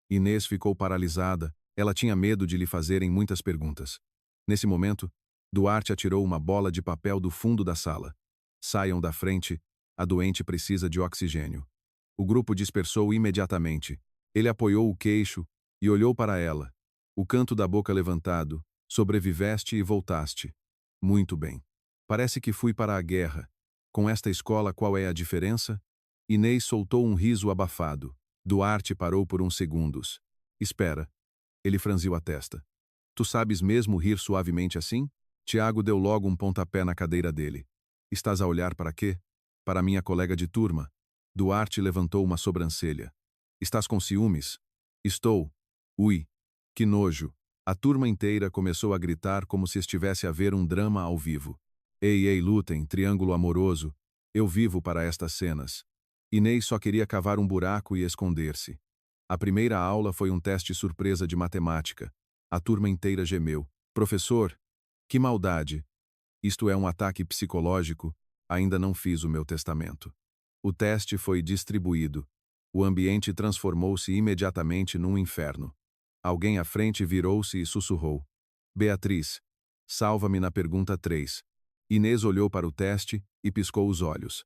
Inês ficou paralisada, ela tinha medo de lhe fazerem muitas perguntas. Nesse momento, Duarte atirou uma bola de papel do fundo da sala. Saiam da frente, a doente precisa de oxigênio. O grupo dispersou imediatamente. Ele apoiou o queixo e olhou para ela. O canto da boca levantado. Sobreviveste e voltaste. Muito bem. Parece que fui para a guerra. Com esta escola, qual é a diferença? Inês soltou um riso abafado. Duarte parou por uns segundos. Espera. Ele franziu a testa. Tu sabes mesmo rir suavemente assim? Tiago deu logo um pontapé na cadeira dele. Estás a olhar para quê? Para minha colega de turma. Duarte levantou uma sobrancelha. Estás com ciúmes? Estou. Ui. Que nojo. A turma inteira começou a gritar como se estivesse a ver um drama ao vivo. Ei, lutem, triângulo amoroso. Eu vivo para estas cenas. Inês só queria cavar um buraco e esconder-se. A primeira aula foi um teste surpresa de matemática. A turma inteira gemeu. Professor, que maldade. Isto é um ataque psicológico. Ainda não fiz o meu testamento. O teste foi distribuído. O ambiente transformou-se imediatamente num inferno. Alguém à frente virou-se e sussurrou. Beatriz, salva-me na pergunta 3. Inês olhou para o teste e piscou os olhos.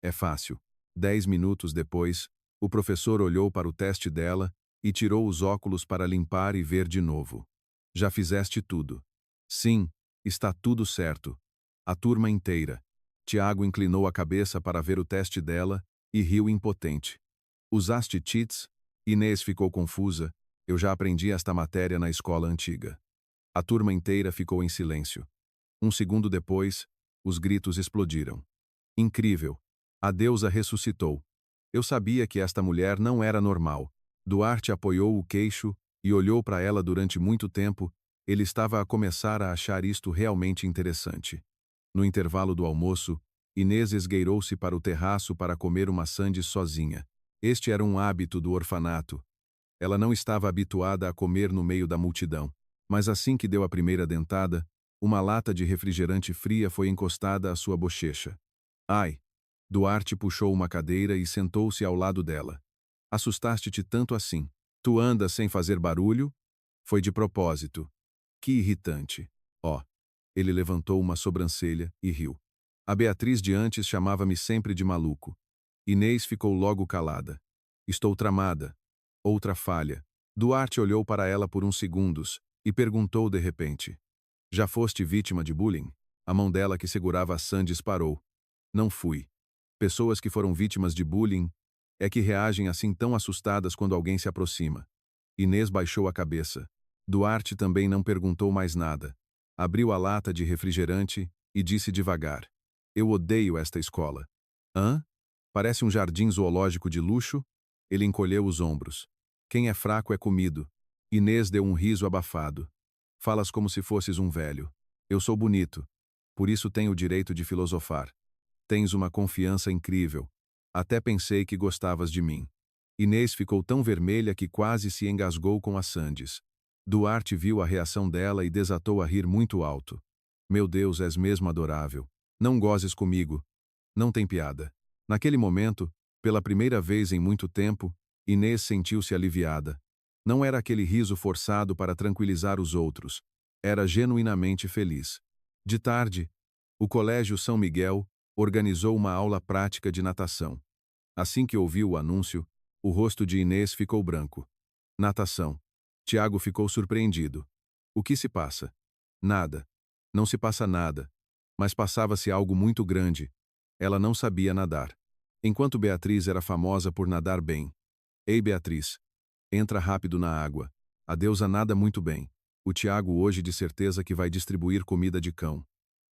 É fácil. 10 minutos depois, o professor olhou para o teste dela e tirou os óculos para limpar e ver de novo. Já fizeste tudo. Sim, está tudo certo. A turma inteira. Tiago inclinou a cabeça para ver o teste dela e riu impotente. Usaste cheats? Inês ficou confusa. Eu já aprendi esta matéria na escola antiga. A turma inteira ficou em silêncio. Um segundo depois, os gritos explodiram. Incrível! A deusa ressuscitou. Eu sabia que esta mulher não era normal. Duarte apoiou o queixo e olhou para ela durante muito tempo. Ele estava a começar a achar isto realmente interessante. No intervalo do almoço, Inês esgueirou-se para o terraço para comer uma sandes sozinha. Este era um hábito do orfanato. Ela não estava habituada a comer no meio da multidão. Mas assim que deu a primeira dentada, uma lata de refrigerante fria foi encostada à sua bochecha. Ai! Duarte puxou uma cadeira e sentou-se ao lado dela. Assustaste-te tanto assim. Tu andas sem fazer barulho? Foi de propósito. Que irritante. Oh! Ele levantou uma sobrancelha e riu. A Beatriz de antes chamava-me sempre de maluco. Inês ficou logo calada. Estou tramada. Outra falha. Duarte olhou para ela por uns segundos e perguntou de repente. Já foste vítima de bullying? A mão dela que segurava a sandes parou. Não fui. Pessoas que foram vítimas de bullying é que reagem assim tão assustadas quando alguém se aproxima. Inês baixou a cabeça. Duarte também não perguntou mais nada. Abriu a lata de refrigerante e disse devagar. Eu odeio esta escola. Hã? Parece um jardim zoológico de luxo? Ele encolheu os ombros. Quem é fraco é comido. Inês deu um riso abafado. Falas como se fosses um velho. Eu sou bonito. Por isso tenho o direito de filosofar. Tens uma confiança incrível. Até pensei que gostavas de mim. Inês ficou tão vermelha que quase se engasgou com a sandes. Duarte viu a reação dela e desatou a rir muito alto. Meu Deus, és mesmo adorável. Não gozes comigo. Não tem piada. Naquele momento, Pela primeira vez em muito tempo, Inês sentiu-se aliviada. Não era aquele riso forçado para tranquilizar os outros. Era genuinamente feliz. De tarde, o Colégio São Miguel organizou uma aula prática de natação. Assim que ouviu o anúncio, o rosto de Inês ficou branco. Natação. Tiago ficou surpreendido. O que se passa? Nada. Não se passa nada. Mas passava-se algo muito grande. Ela não sabia nadar. Enquanto Beatriz era famosa por nadar bem. Ei, Beatriz. Entra rápido na água. A deusa nada muito bem. O Tiago hoje de certeza que vai distribuir comida de cão.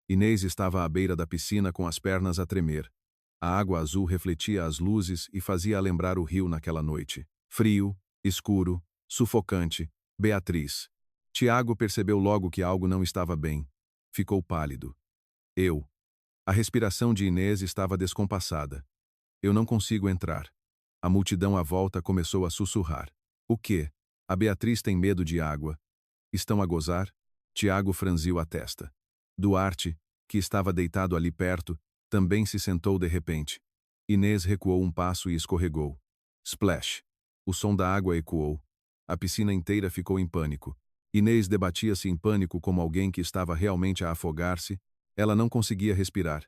Inês estava à beira da piscina com as pernas a tremer. A água azul refletia as luzes e fazia lembrar o rio naquela noite. Frio, escuro, sufocante. Beatriz. Tiago percebeu logo que algo não estava bem. Ficou pálido. Eu. A respiração de Inês estava descompassada. Eu não consigo entrar. A multidão à volta começou a sussurrar. O quê? A Beatriz tem medo de água. Estão a gozar? Tiago franziu a testa. Duarte, que estava deitado ali perto, também se sentou de repente. Inês recuou um passo e escorregou. Splash! O som da água ecoou. A piscina inteira ficou em pânico. Inês debatia-se em pânico como alguém que estava realmente a afogar-se. Ela não conseguia respirar.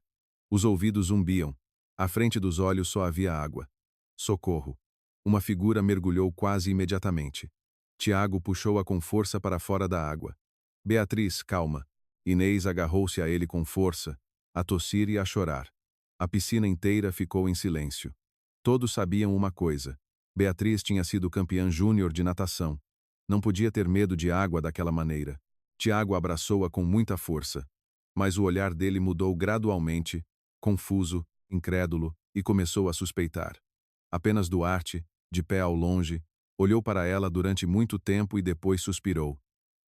Os ouvidos zumbiam. À frente dos olhos só havia água. Socorro! Uma figura mergulhou quase imediatamente. Tiago puxou-a com força para fora da água. Beatriz, calma. Inês agarrou-se a ele com força, a tossir e a chorar. A piscina inteira ficou em silêncio. Todos sabiam uma coisa. Beatriz tinha sido campeã júnior de natação. Não podia ter medo de água daquela maneira. Tiago abraçou-a com muita força. Mas o olhar dele mudou gradualmente, confuso, incrédulo, e começou a suspeitar. Apenas Duarte, de pé ao longe, olhou para ela durante muito tempo e depois suspirou.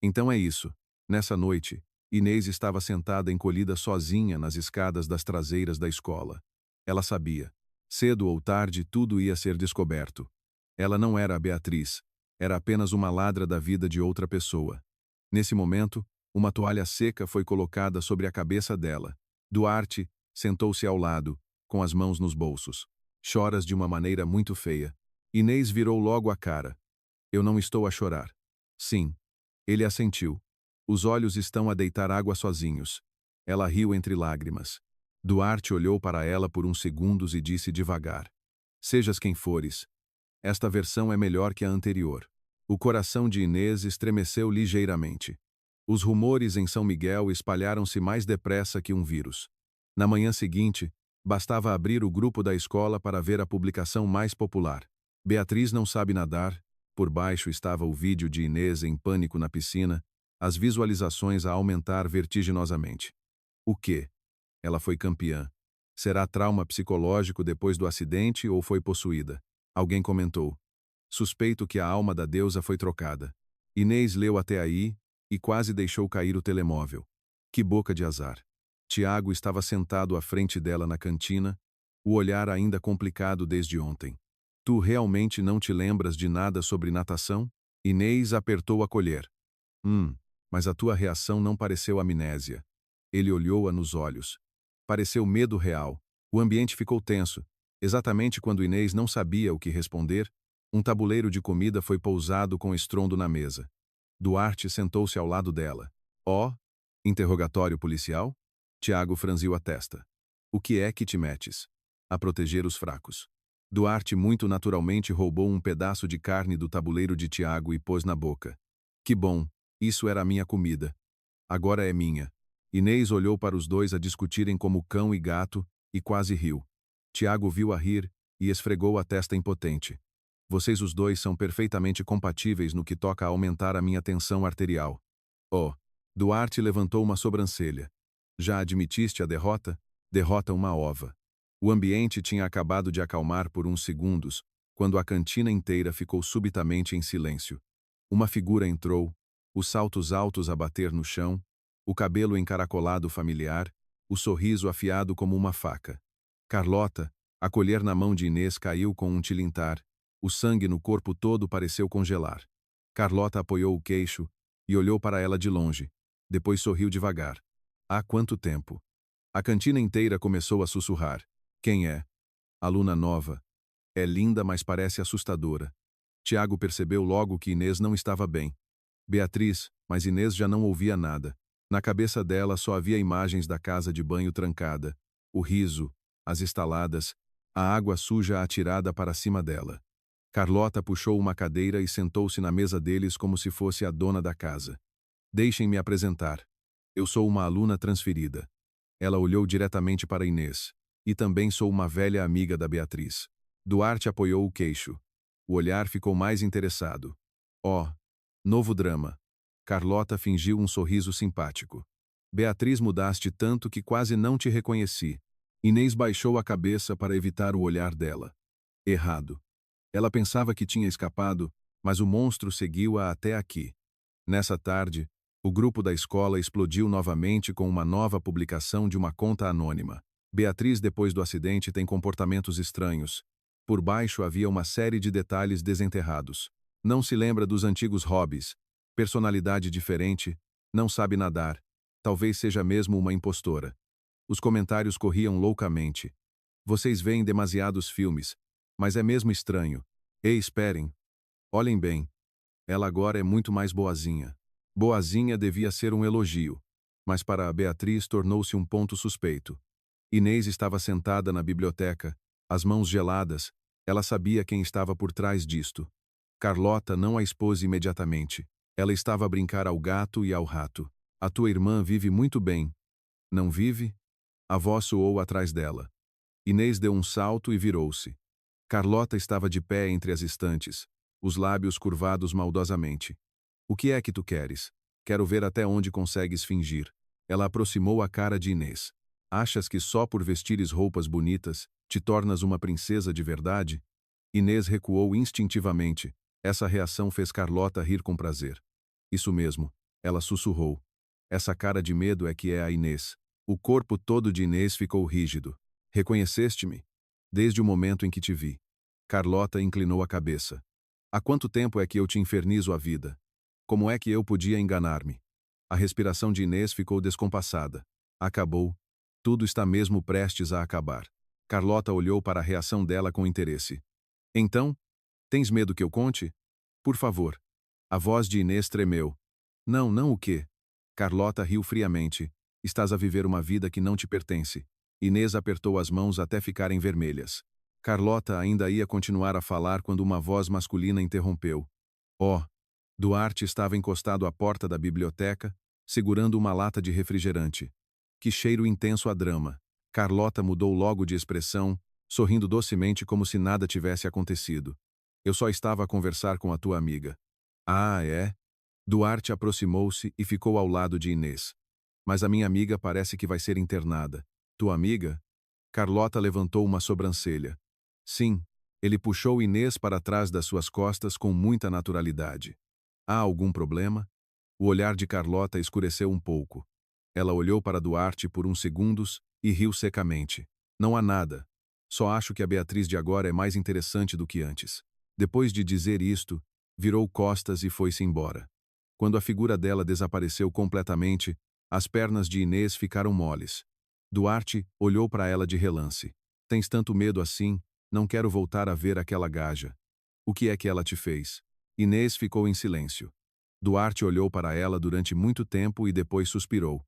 Então é isso. Nessa noite, Inês estava sentada encolhida sozinha nas escadas das traseiras da escola. Ela sabia. Cedo ou tarde tudo ia ser descoberto. Ela não era a Beatriz. Era apenas uma ladra da vida de outra pessoa. Nesse momento, uma toalha seca foi colocada sobre a cabeça dela. Duarte sentou-se ao lado, com as mãos nos bolsos. Choras de uma maneira muito feia. Inês virou logo a cara. Eu não estou a chorar. Sim. Ele assentiu. Os olhos estão a deitar água sozinhos. Ela riu entre lágrimas. Duarte olhou para ela por uns segundos e disse devagar. Sejas quem fores. Esta versão é melhor que a anterior. O coração de Inês estremeceu ligeiramente. Os rumores em São Miguel espalharam-se mais depressa que um vírus. Na manhã seguinte, bastava abrir o grupo da escola para ver a publicação mais popular. Beatriz não sabe nadar. Por baixo estava o vídeo de Inês em pânico na piscina, as visualizações a aumentar vertiginosamente. O quê? Ela foi campeã. Será trauma psicológico depois do acidente ou foi possuída? Alguém comentou. Suspeito que a alma da deusa foi trocada. Inês leu até aí e quase deixou cair o telemóvel. Que boca de azar. Tiago estava sentado à frente dela na cantina, o olhar ainda complicado desde ontem. Tu realmente não te lembras de nada sobre natação? Inês apertou a colher. Mas a tua reação não pareceu amnésia. Ele olhou-a nos olhos. Pareceu medo real. O ambiente ficou tenso. Exatamente quando Inês não sabia o que responder, um tabuleiro de comida foi pousado com estrondo na mesa. Duarte sentou-se ao lado dela. Oh? Interrogatório policial? Tiago franziu a testa. O que é que te metes? A proteger os fracos. Duarte muito naturalmente roubou um pedaço de carne do tabuleiro de Tiago e pôs na boca. Que bom, isso era a minha comida. Agora é minha. Inês olhou para os dois a discutirem como cão e gato e quase riu. Tiago viu-a rir e esfregou a testa impotente. Vocês os dois são perfeitamente compatíveis no que toca a aumentar a minha tensão arterial. Oh! Duarte levantou uma sobrancelha. Já admitiste a derrota? Derrota uma ova. O ambiente tinha acabado de acalmar por uns segundos, quando a cantina inteira ficou subitamente em silêncio. Uma figura entrou, os saltos altos a bater no chão, o cabelo encaracolado familiar, o sorriso afiado como uma faca. Carlota, a colher na mão de Inês caiu com um tilintar, o sangue no corpo todo pareceu congelar. Carlota apoiou o queixo e olhou para ela de longe, depois sorriu devagar. Há quanto tempo? A cantina inteira começou a sussurrar. Quem é? Aluna nova. É linda, mas parece assustadora. Tiago percebeu logo que Inês não estava bem. Beatriz, mas Inês já não ouvia nada. Na cabeça dela só havia imagens da casa de banho trancada, o riso, as estaladas, a água suja atirada para cima dela. Carlota puxou uma cadeira e sentou-se na mesa deles como se fosse a dona da casa. Deixem-me apresentar. Eu sou uma aluna transferida. Ela olhou diretamente para Inês. E também sou uma velha amiga da Beatriz. Duarte apoiou o queixo. O olhar ficou mais interessado. Oh, novo drama. Carlota fingiu um sorriso simpático. Beatriz, mudaste tanto que quase não te reconheci. Inês baixou a cabeça para evitar o olhar dela. Errado. Ela pensava que tinha escapado, mas o monstro seguiu-a até aqui. Nessa tarde, o grupo da escola explodiu novamente com uma nova publicação de uma conta anônima. Beatriz, depois do acidente, tem comportamentos estranhos. Por baixo havia uma série de detalhes desenterrados. Não se lembra dos antigos hobbies. Personalidade diferente. Não sabe nadar. Talvez seja mesmo uma impostora. Os comentários corriam loucamente. Vocês veem demasiados filmes. Mas é mesmo estranho. Ei, esperem. Olhem bem. Ela agora é muito mais boazinha. Boazinha devia ser um elogio. Mas para a Beatriz tornou-se um ponto suspeito. Inês estava sentada na biblioteca, as mãos geladas. Ela sabia quem estava por trás disto. Carlota não a expôs imediatamente. Ela estava a brincar ao gato e ao rato. A tua irmã vive muito bem. Não vive? A voz soou atrás dela. Inês deu um salto e virou-se. Carlota estava de pé entre as estantes, os lábios curvados maldosamente. O que é que tu queres? Quero ver até onde consegues fingir. Ela aproximou a cara de Inês. Achas que só por vestires roupas bonitas te tornas uma princesa de verdade? Inês recuou instintivamente. Essa reação fez Carlota rir com prazer. Isso mesmo, ela sussurrou. Essa cara de medo é que é a Inês. O corpo todo de Inês ficou rígido. Reconheceste-me? Desde o momento em que te vi. Carlota inclinou a cabeça. Há quanto tempo é que eu te infernizo a vida? Como é que eu podia enganar-me? A respiração de Inês ficou descompassada. Acabou. Tudo está mesmo prestes a acabar. Carlota olhou para a reação dela com interesse. Então, tens medo que eu conte? Por favor. A voz de Inês tremeu. Não, não o quê? Carlota riu friamente. Estás a viver uma vida que não te pertence. Inês apertou as mãos até ficarem vermelhas. Carlota ainda ia continuar a falar quando uma voz masculina interrompeu. Oh! Duarte estava encostado à porta da biblioteca, segurando uma lata de refrigerante. Que cheiro intenso a drama. Carlota mudou logo de expressão, sorrindo docemente como se nada tivesse acontecido. Eu só estava a conversar com a tua amiga. Ah, é? Duarte aproximou-se e ficou ao lado de Inês. Mas a minha amiga parece que vai ser internada. Tua amiga? Carlota levantou uma sobrancelha. Sim. Ele puxou Inês para trás das suas costas com muita naturalidade. Há algum problema? O olhar de Carlota escureceu um pouco. Ela olhou para Duarte por uns segundos e riu secamente. Não há nada. Só acho que a Beatriz de agora é mais interessante do que antes. Depois de dizer isto, virou costas e foi-se embora. Quando a figura dela desapareceu completamente, as pernas de Inês ficaram moles. Duarte olhou para ela de relance. Tens tanto medo assim? Não quero voltar a ver aquela gaja. O que é que ela te fez? Inês ficou em silêncio. Duarte olhou para ela durante muito tempo e depois suspirou.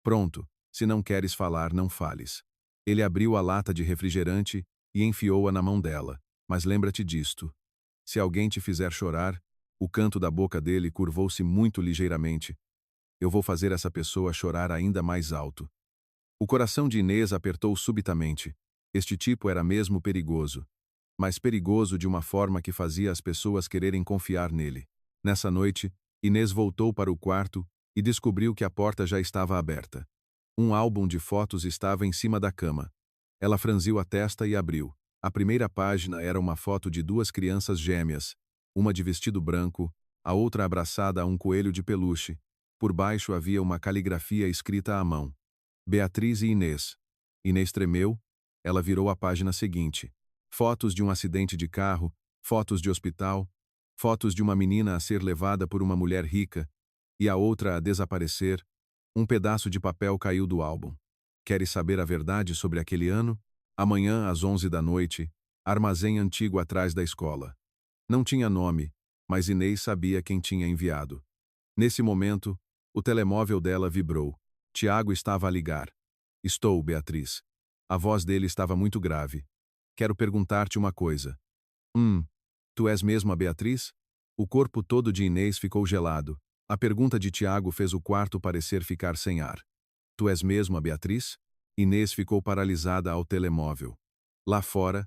Pronto, se não queres falar, não fales. Ele abriu a lata de refrigerante e enfiou-a na mão dela. Mas lembra-te disto. Se alguém te fizer chorar, o canto da boca dele curvou-se muito ligeiramente. Eu vou fazer essa pessoa chorar ainda mais alto. O coração de Inês apertou subitamente. Este tipo era mesmo perigoso. Mas perigoso de uma forma que fazia as pessoas quererem confiar nele. Nessa noite, Inês voltou para o quarto e descobriu que a porta já estava aberta. Um álbum de fotos estava em cima da cama. Ela franziu a testa e abriu. A primeira página era uma foto de duas crianças gêmeas, uma de vestido branco, a outra abraçada a um coelho de peluche. Por baixo havia uma caligrafia escrita à mão. Beatriz e Inês. Inês tremeu. Ela virou a página seguinte. Fotos de um acidente de carro, fotos de hospital, fotos de uma menina a ser levada por uma mulher rica, e a outra a desaparecer. Um pedaço de papel caiu do álbum. Queres saber a verdade sobre aquele ano? Amanhã, às 11 da noite, Armazém antigo atrás da escola. Não tinha nome, mas Inês sabia quem tinha enviado. Nesse momento, o telemóvel dela vibrou. Tiago estava a ligar. Estou, Beatriz. A voz dele estava muito grave. Quero perguntar-te uma coisa. Tu és mesmo a Beatriz? O corpo todo de Inês ficou gelado. A pergunta de Tiago fez o quarto parecer ficar sem ar. Tu és mesmo a Beatriz? Inês ficou paralisada ao telemóvel. Lá fora,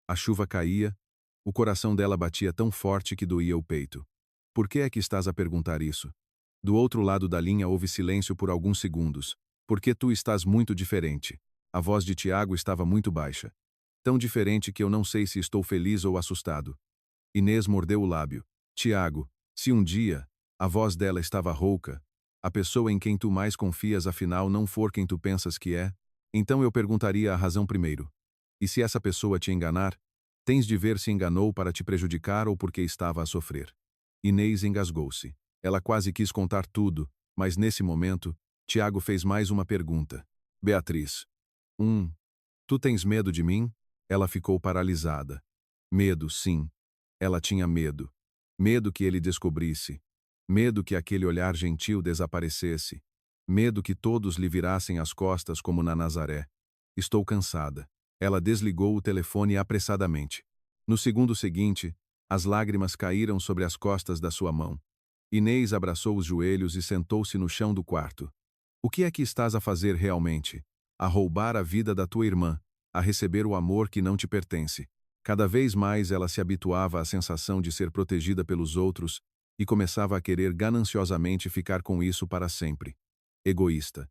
a chuva caía, o coração dela batia tão forte que doía o peito. Por que é que estás a perguntar isso? Do outro lado da linha houve silêncio por alguns segundos. Porque tu estás muito diferente. A voz de Tiago estava muito baixa. Tão diferente que eu não sei se estou feliz ou assustado. Inês mordeu o lábio. Tiago, se um dia, a voz dela estava rouca, a pessoa em quem tu mais confias afinal não for quem tu pensas que é, então eu perguntaria a razão primeiro. E se essa pessoa te enganar, tens de ver se enganou para te prejudicar ou porque estava a sofrer. Inês engasgou-se. Ela quase quis contar tudo, mas nesse momento, Tiago fez mais uma pergunta. Beatriz. Tu tens medo de mim? Ela ficou paralisada. Medo, sim. Ela tinha medo. Medo que ele descobrisse. Medo que aquele olhar gentil desaparecesse. Medo que todos lhe virassem as costas como na Nazaré. Estou cansada. Ela desligou o telefone apressadamente. No segundo seguinte, as lágrimas caíram sobre as costas da sua mão. Inês abraçou os joelhos e sentou-se no chão do quarto. O que é que estás a fazer realmente? A roubar a vida da tua irmã, a receber o amor que não te pertence. Cada vez mais ela se habituava à sensação de ser protegida pelos outros e começava a querer gananciosamente ficar com isso para sempre. Egoísta.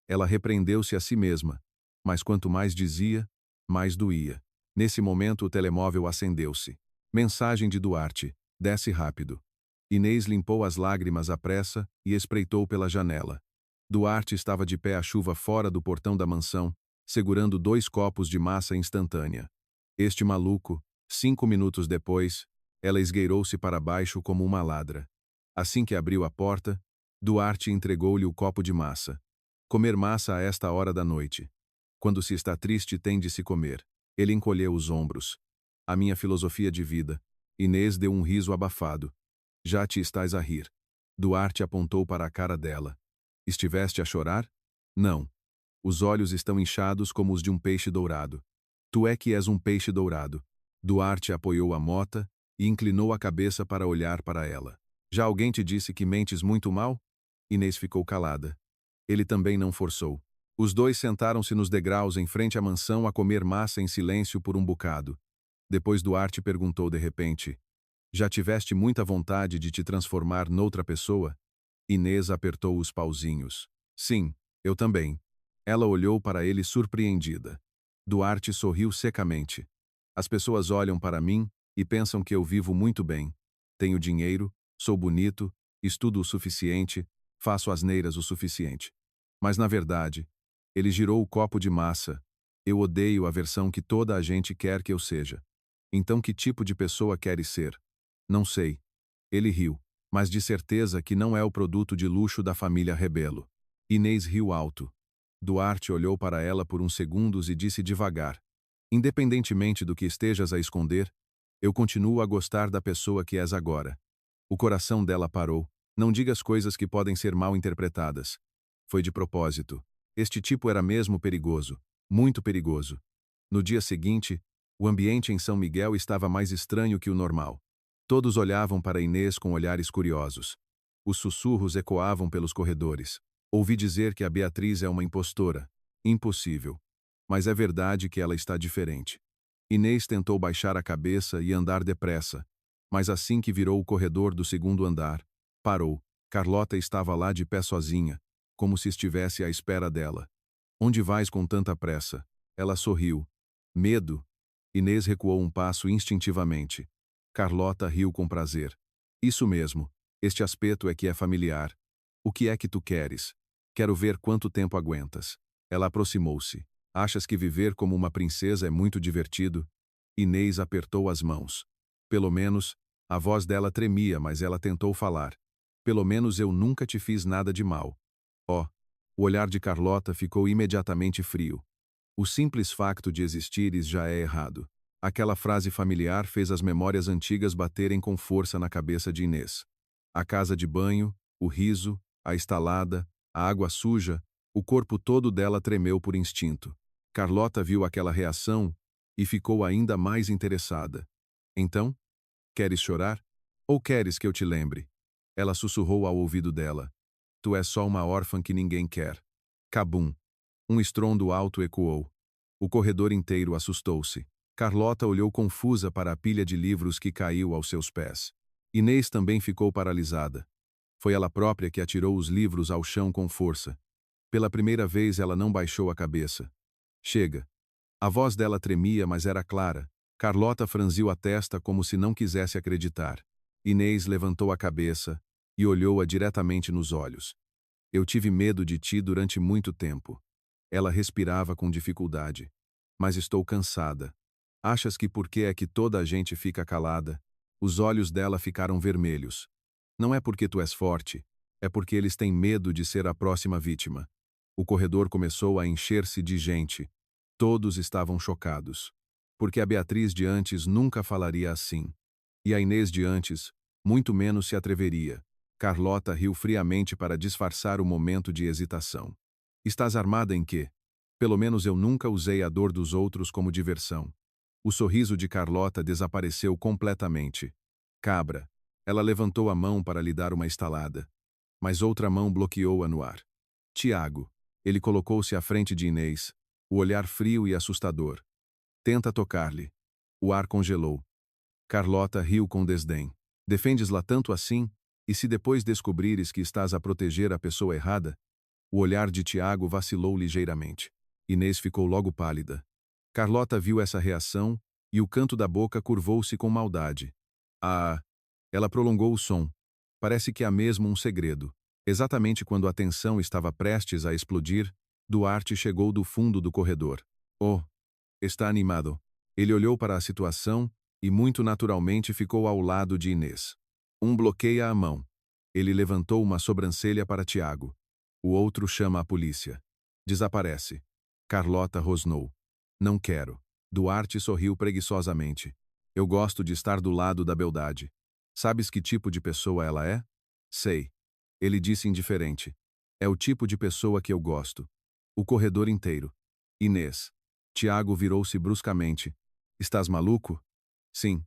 Ela repreendeu-se a si mesma, mas quanto mais dizia, mais doía. Nesse momento o telemóvel acendeu-se. Mensagem de Duarte. Desce rápido. Inês limpou as lágrimas à pressa e espreitou pela janela. Duarte estava de pé à chuva fora do portão da mansão, segurando 2 copos de massa instantânea. Este maluco, 5 minutos depois, ela esgueirou-se para baixo como uma ladra. Assim que abriu a porta, Duarte entregou-lhe o copo de massa. Comer massa a esta hora da noite. Quando se está triste tem de se comer. Ele encolheu os ombros. A minha filosofia de vida. Inês deu um riso abafado. Já te estás a rir. Duarte apontou para a cara dela. Estiveste a chorar? Não. Os olhos estão inchados como os de um peixe dourado. Tu é que és um peixe dourado. Duarte apoiou a mota e inclinou a cabeça para olhar para ela. Já alguém te disse que mentes muito mal? Inês ficou calada. Ele também não forçou. Os dois sentaram-se nos degraus em frente à mansão a comer massa em silêncio por um bocado. Depois Duarte perguntou de repente. Já tiveste muita vontade de te transformar noutra pessoa? Inês apertou os pauzinhos. Sim, eu também. Ela olhou para ele surpreendida. Duarte sorriu secamente. As pessoas olham para mim e pensam que eu vivo muito bem. Tenho dinheiro, sou bonito, estudo o suficiente, faço asneiras o suficiente. Mas na verdade, ele girou o copo de massa. Eu odeio a versão que toda a gente quer que eu seja. Então que tipo de pessoa queres ser? Não sei. Ele riu, mas de certeza que não é o produto de luxo da família Rebelo. Inês riu alto. Duarte olhou para ela por uns segundos e disse devagar. Independentemente do que estejas a esconder, eu continuo a gostar da pessoa que és agora. O coração dela parou. Não digas coisas que podem ser mal interpretadas. Foi de propósito. Este tipo era mesmo perigoso. Muito perigoso. No dia seguinte, o ambiente em São Miguel estava mais estranho que o normal. Todos olhavam para Inês com olhares curiosos. Os sussurros ecoavam pelos corredores. Ouvi dizer que a Beatriz é uma impostora. Impossível. Mas é verdade que ela está diferente. Inês tentou baixar a cabeça e andar depressa, mas assim que virou o corredor do segundo andar, parou. Carlota estava lá de pé sozinha, como se estivesse à espera dela. Onde vais com tanta pressa? Ela sorriu. Medo? Inês recuou um passo instintivamente. Carlota riu com prazer. Isso mesmo. Este aspecto é que é familiar. O que é que tu queres? Quero ver quanto tempo aguentas. Ela aproximou-se. Achas que viver como uma princesa é muito divertido? Inês apertou as mãos. Pelo menos, a voz dela tremia, mas ela tentou falar. Pelo menos eu nunca te fiz nada de mal. Oh, o olhar de Carlota ficou imediatamente frio. O simples facto de existires já é errado. Aquela frase familiar fez as memórias antigas baterem com força na cabeça de Inês. A casa de banho, o riso, a estalada, a água suja, o corpo todo dela tremeu por instinto. Carlota viu aquela reação e ficou ainda mais interessada. Então, queres chorar? Ou queres que eu te lembre? Ela sussurrou ao ouvido dela. Tu és só uma órfã que ninguém quer. Cabum. Um estrondo alto ecoou. O corredor inteiro assustou-se. Carlota olhou confusa para a pilha de livros que caiu aos seus pés. Inês também ficou paralisada. Foi ela própria que atirou os livros ao chão com força. Pela primeira vez ela não baixou a cabeça. Chega. A voz dela tremia, mas era clara. Carlota franziu a testa como se não quisesse acreditar. Inês levantou a cabeça e olhou-a diretamente nos olhos. Eu tive medo de ti durante muito tempo. Ela respirava com dificuldade. Mas estou cansada. Achas que por que é que toda a gente fica calada? Os olhos dela ficaram vermelhos. Não é porque tu és forte, é porque eles têm medo de ser a próxima vítima. O corredor começou a encher-se de gente. Todos estavam chocados. Porque a Beatriz de antes nunca falaria assim. E a Inês de antes, muito menos se atreveria. Carlota riu friamente para disfarçar o momento de hesitação. Estás armada em quê? Pelo menos eu nunca usei a dor dos outros como diversão. O sorriso de Carlota desapareceu completamente. Cabra. Ela levantou a mão para lhe dar uma estalada. Mas outra mão bloqueou-a no ar. Tiago. Ele colocou-se à frente de Inês, o olhar frio e assustador. Tenta tocar-lhe. O ar congelou. Carlota riu com desdém. Defendes-la tanto assim? E se depois descobrires que estás a proteger a pessoa errada? O olhar de Tiago vacilou ligeiramente. Inês ficou logo pálida. Carlota viu essa reação e o canto da boca curvou-se com maldade. Ah! Ela prolongou o som. Parece que há mesmo um segredo. Exatamente quando a tensão estava prestes a explodir, Duarte chegou do fundo do corredor. Oh! Está animado. Ele olhou para a situação e muito naturalmente ficou ao lado de Inês. Um bloqueia a mão. Ele levantou uma sobrancelha para Tiago. O outro chama a polícia. Desaparece. Carlota rosnou. Não quero. Duarte sorriu preguiçosamente. Eu gosto de estar do lado da beldade. Sabes que tipo de pessoa ela é? Sei. Ele disse indiferente. É o tipo de pessoa que eu gosto. O corredor inteiro. Inês. Tiago virou-se bruscamente. Estás maluco? Sim.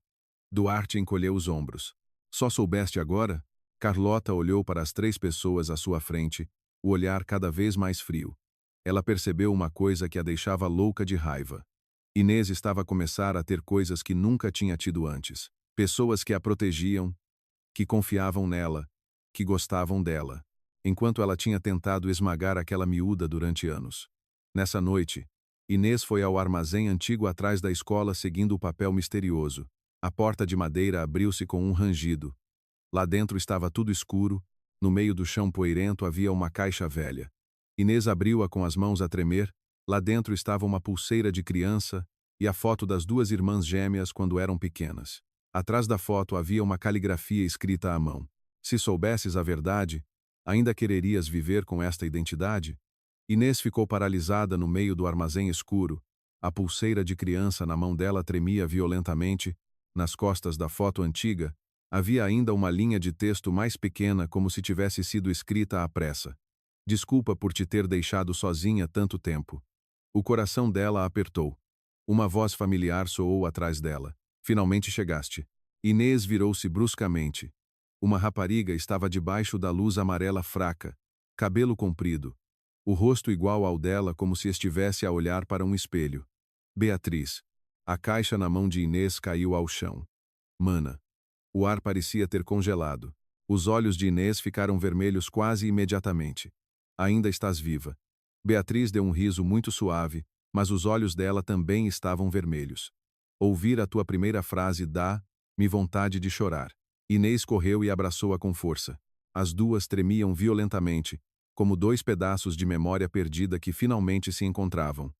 Duarte encolheu os ombros. Só soubeste agora? Carlota olhou para as 3 pessoas à sua frente, o olhar cada vez mais frio. Ela percebeu uma coisa que a deixava louca de raiva. Inês estava a começar a ter coisas que nunca tinha tido antes. Pessoas que a protegiam, que confiavam nela, que gostavam dela, enquanto ela tinha tentado esmagar aquela miúda durante anos. Nessa noite, Inês foi ao armazém antigo atrás da escola seguindo o papel misterioso. A porta de madeira abriu-se com um rangido. Lá dentro estava tudo escuro, no meio do chão poeirento havia uma caixa velha. Inês abriu-a com as mãos a tremer, lá dentro estava uma pulseira de criança e a foto das 2 irmãs gêmeas quando eram pequenas. Atrás da foto havia uma caligrafia escrita à mão. Se soubesses a verdade, ainda quererias viver com esta identidade? Inês ficou paralisada no meio do armazém escuro. A pulseira de criança na mão dela tremia violentamente. Nas costas da foto antiga, havia ainda uma linha de texto mais pequena como se tivesse sido escrita à pressa. Desculpa por te ter deixado sozinha tanto tempo. O coração dela apertou. Uma voz familiar soou atrás dela. Finalmente chegaste. Inês virou-se bruscamente. Uma rapariga estava debaixo da luz amarela fraca, cabelo comprido, o rosto igual ao dela como se estivesse a olhar para um espelho. Beatriz. A caixa na mão de Inês caiu ao chão. Mana. O ar parecia ter congelado. Os olhos de Inês ficaram vermelhos quase imediatamente. Ainda estás viva. Beatriz deu um riso muito suave, mas os olhos dela também estavam vermelhos. Ouvir a tua primeira frase dá-me vontade de chorar. Inês correu e abraçou-a com força. As duas tremiam violentamente, como 2 pedaços de memória perdida que finalmente se encontravam.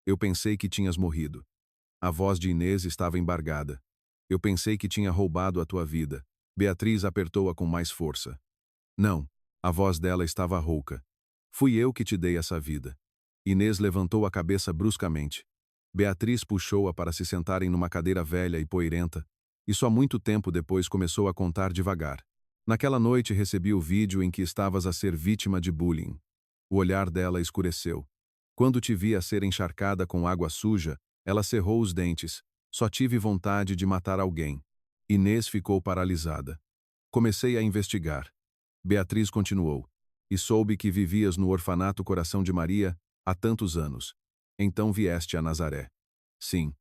Eu pensei que tinhas morrido. A voz de Inês estava embargada. Eu pensei que tinha roubado a tua vida. Beatriz apertou-a com mais força. Não. A voz dela estava rouca. Fui eu que te dei essa vida. Inês levantou a cabeça bruscamente. Beatriz puxou-a para se sentarem numa cadeira velha e poeirenta, e só muito tempo depois começou a contar devagar. Naquela noite recebi o vídeo em que estavas a ser vítima de bullying. O olhar dela escureceu. Quando te vi a ser encharcada com água suja, ela cerrou os dentes. Só tive vontade de matar alguém. Inês ficou paralisada. Comecei a investigar. Beatriz continuou. E soube que vivias no orfanato Coração de Maria há tantos anos. Então vieste a Nazaré. Sim.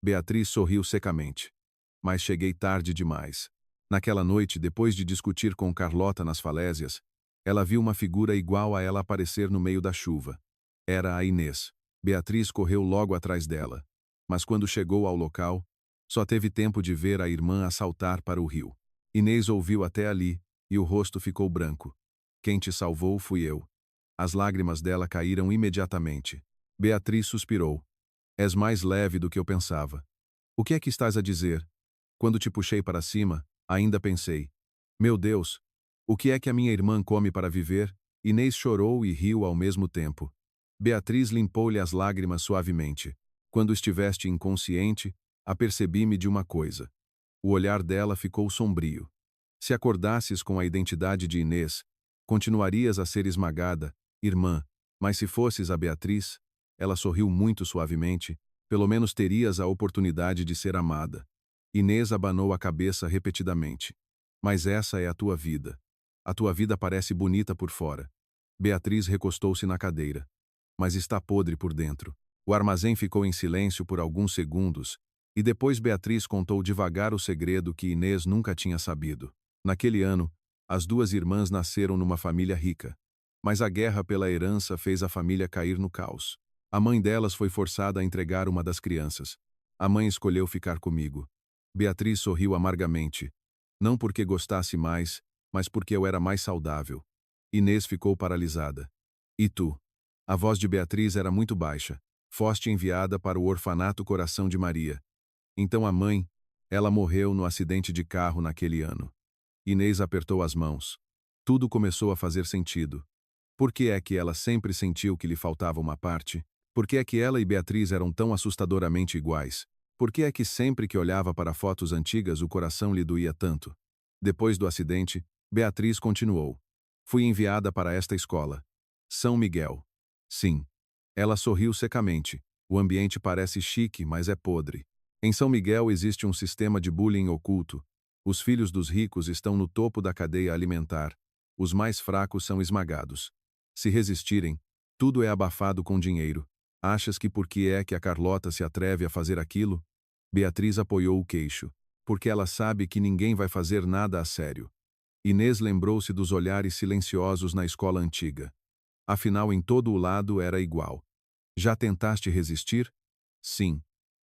Beatriz sorriu secamente. Mas cheguei tarde demais. Naquela noite, depois de discutir com Carlota nas falésias, ela viu uma figura igual a ela aparecer no meio da chuva. Era a Inês. Beatriz correu logo atrás dela. Mas quando chegou ao local, só teve tempo de ver a irmã a saltar para o rio. Inês ouviu até ali, e o rosto ficou branco. Quem te salvou fui eu. As lágrimas dela caíram imediatamente. Beatriz suspirou. És mais leve do que eu pensava. O que é que estás a dizer? Quando te puxei para cima, ainda pensei. Meu Deus, o que é que a minha irmã come para viver? Inês chorou e riu ao mesmo tempo. Beatriz limpou-lhe as lágrimas suavemente. Quando estiveste inconsciente, apercebi-me de uma coisa. O olhar dela ficou sombrio. Se acordasses com a identidade de Inês, continuarias a ser esmagada, irmã, mas se fosses a Beatriz, ela sorriu muito suavemente, pelo menos terias a oportunidade de ser amada. Inês abanou a cabeça repetidamente. Mas essa é a tua vida. A tua vida parece bonita por fora. Beatriz recostou-se na cadeira. Mas está podre por dentro. O armazém ficou em silêncio por alguns segundos, e depois Beatriz contou devagar o segredo que Inês nunca tinha sabido. Naquele ano, as duas irmãs nasceram numa família rica. Mas a guerra pela herança fez a família cair no caos. A mãe delas foi forçada a entregar uma das crianças. A mãe escolheu ficar comigo. Beatriz sorriu amargamente. Não porque gostasse mais, mas porque eu era mais saudável. Inês ficou paralisada. E tu? A voz de Beatriz era muito baixa. Foste enviada para o orfanato Coração de Maria. Então a mãe, ela morreu no acidente de carro naquele ano. Inês apertou as mãos. Tudo começou a fazer sentido. Por que é que ela sempre sentiu que lhe faltava uma parte? Por que é que ela e Beatriz eram tão assustadoramente iguais? Por que é que sempre que olhava para fotos antigas o coração lhe doía tanto? Depois do acidente, Beatriz continuou. Fui enviada para esta escola. São Miguel. Sim. Ela sorriu secamente. O ambiente parece chique, mas é podre. Em São Miguel existe um sistema de bullying oculto. Os filhos dos ricos estão no topo da cadeia alimentar. Os mais fracos são esmagados. Se resistirem, tudo é abafado com dinheiro. Achas que por que é que a Carlota se atreve a fazer aquilo? Beatriz apoiou o queixo. Porque ela sabe que ninguém vai fazer nada a sério. Inês lembrou-se dos olhares silenciosos na escola antiga. Afinal, em todo o lado era igual. Já tentaste resistir? Sim.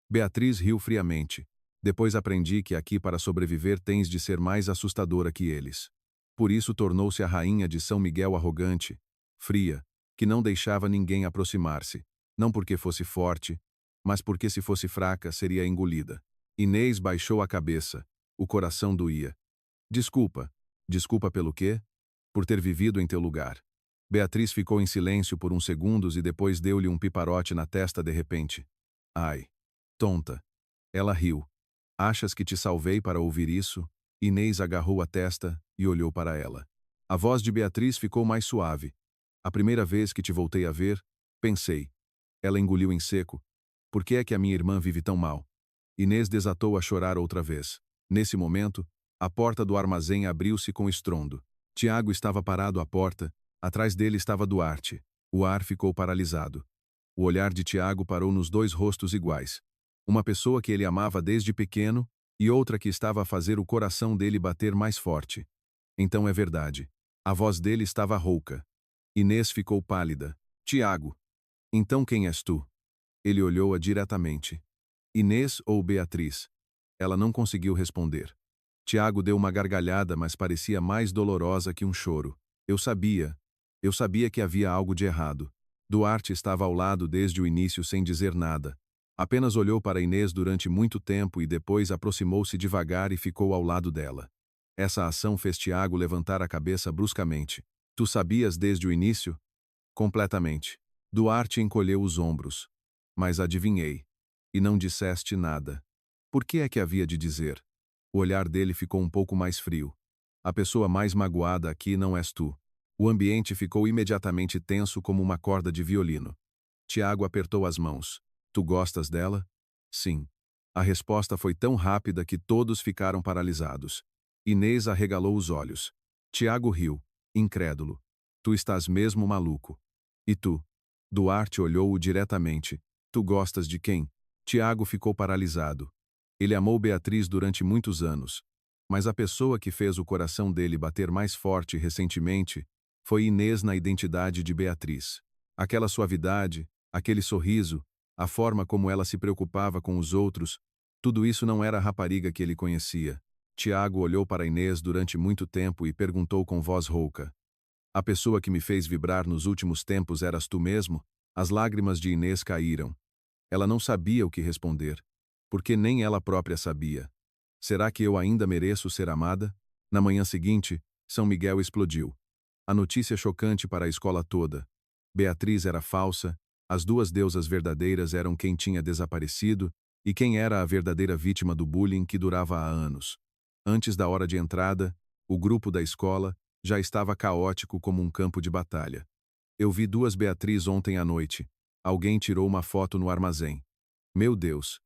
Beatriz riu friamente. Depois aprendi que aqui para sobreviver tens de ser mais assustadora que eles. Por isso tornou-se a rainha de São Miguel arrogante, fria, que não deixava ninguém aproximar-se. Não porque fosse forte, mas porque se fosse fraca seria engolida. Inês baixou a cabeça. O coração doía. Desculpa. Desculpa pelo quê? Por ter vivido em teu lugar. Beatriz ficou em silêncio por uns segundos e depois deu-lhe um piparote na testa de repente. Ai. Tonta. Ela riu. Achas que te salvei para ouvir isso? Inês agarrou a testa e olhou para ela. A voz de Beatriz ficou mais suave. A primeira vez que te voltei a ver, pensei. Ela engoliu em seco. Por que é que a minha irmã vive tão mal? Inês desatou a chorar outra vez. Nesse momento, a porta do armazém abriu-se com estrondo. Tiago estava parado à porta, atrás dele estava Duarte. O ar ficou paralisado. O olhar de Tiago parou nos dois rostos iguais. Uma pessoa que ele amava desde pequeno e outra que estava a fazer o coração dele bater mais forte. Então é verdade. A voz dele estava rouca. Inês ficou pálida. Tiago. Então quem és tu? Ele olhou-a diretamente. Inês ou Beatriz? Ela não conseguiu responder. Tiago deu uma gargalhada, mas parecia mais dolorosa que um choro. Eu sabia que havia algo de errado. Duarte estava ao lado desde o início sem dizer nada. Apenas olhou para Inês durante muito tempo e depois aproximou-se devagar e ficou ao lado dela. Essa ação fez Tiago levantar a cabeça bruscamente. Tu sabias desde o início? Completamente. Duarte encolheu os ombros. Mas adivinhei. E não disseste nada. Por que é que havia de dizer? O olhar dele ficou um pouco mais frio. A pessoa mais magoada aqui não és tu. O ambiente ficou imediatamente tenso como uma corda de violino. Tiago apertou as mãos. Tu gostas dela? Sim. A resposta foi tão rápida que todos ficaram paralisados. Inês arregalou os olhos. Tiago riu, incrédulo. Tu estás mesmo maluco. E tu? Duarte olhou-o diretamente. Tu gostas de quem? Tiago ficou paralisado. Ele amou Beatriz durante muitos anos. Mas a pessoa que fez o coração dele bater mais forte recentemente foi Inês na identidade de Beatriz. Aquela suavidade, aquele sorriso, a forma como ela se preocupava com os outros, tudo isso não era a rapariga que ele conhecia. Tiago olhou para Inês durante muito tempo e perguntou com voz rouca. A pessoa que me fez vibrar nos últimos tempos eras tu mesmo? As lágrimas de Inês caíram. Ela não sabia o que responder, porque nem ela própria sabia. Será que eu ainda mereço ser amada? Na manhã seguinte, São Miguel explodiu. A notícia chocante para a escola toda. Beatriz era falsa, as duas deusas verdadeiras eram quem tinha desaparecido e quem era a verdadeira vítima do bullying que durava há anos. Antes da hora de entrada, o grupo da escola já estava caótico como um campo de batalha. Eu vi duas Beatriz ontem à noite. Alguém tirou uma foto no armazém. Meu Deus!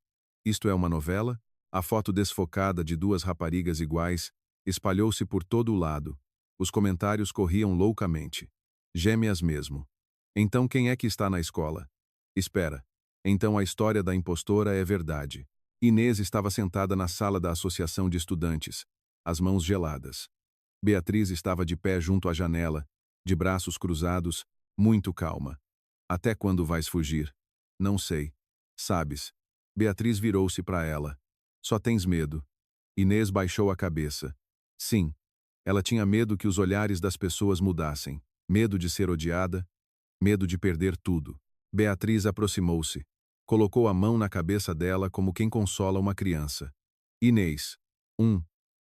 Isto é uma novela? A foto desfocada de duas raparigas iguais espalhou-se por todo o lado. Os comentários corriam loucamente. Gêmeas mesmo. Então quem é que está na escola? Espera. Então a história da impostora é verdade. Inês estava sentada na sala da associação de estudantes, as mãos geladas. Beatriz estava de pé junto à janela, de braços cruzados, muito calma. Até quando vais fugir? Não sei. Sabes. Beatriz virou-se para ela. Só tens medo. Inês baixou a cabeça. Sim. Ela tinha medo que os olhares das pessoas mudassem. Medo de ser odiada. Medo de perder tudo. Beatriz aproximou-se. Colocou a mão na cabeça dela como quem consola uma criança. Inês.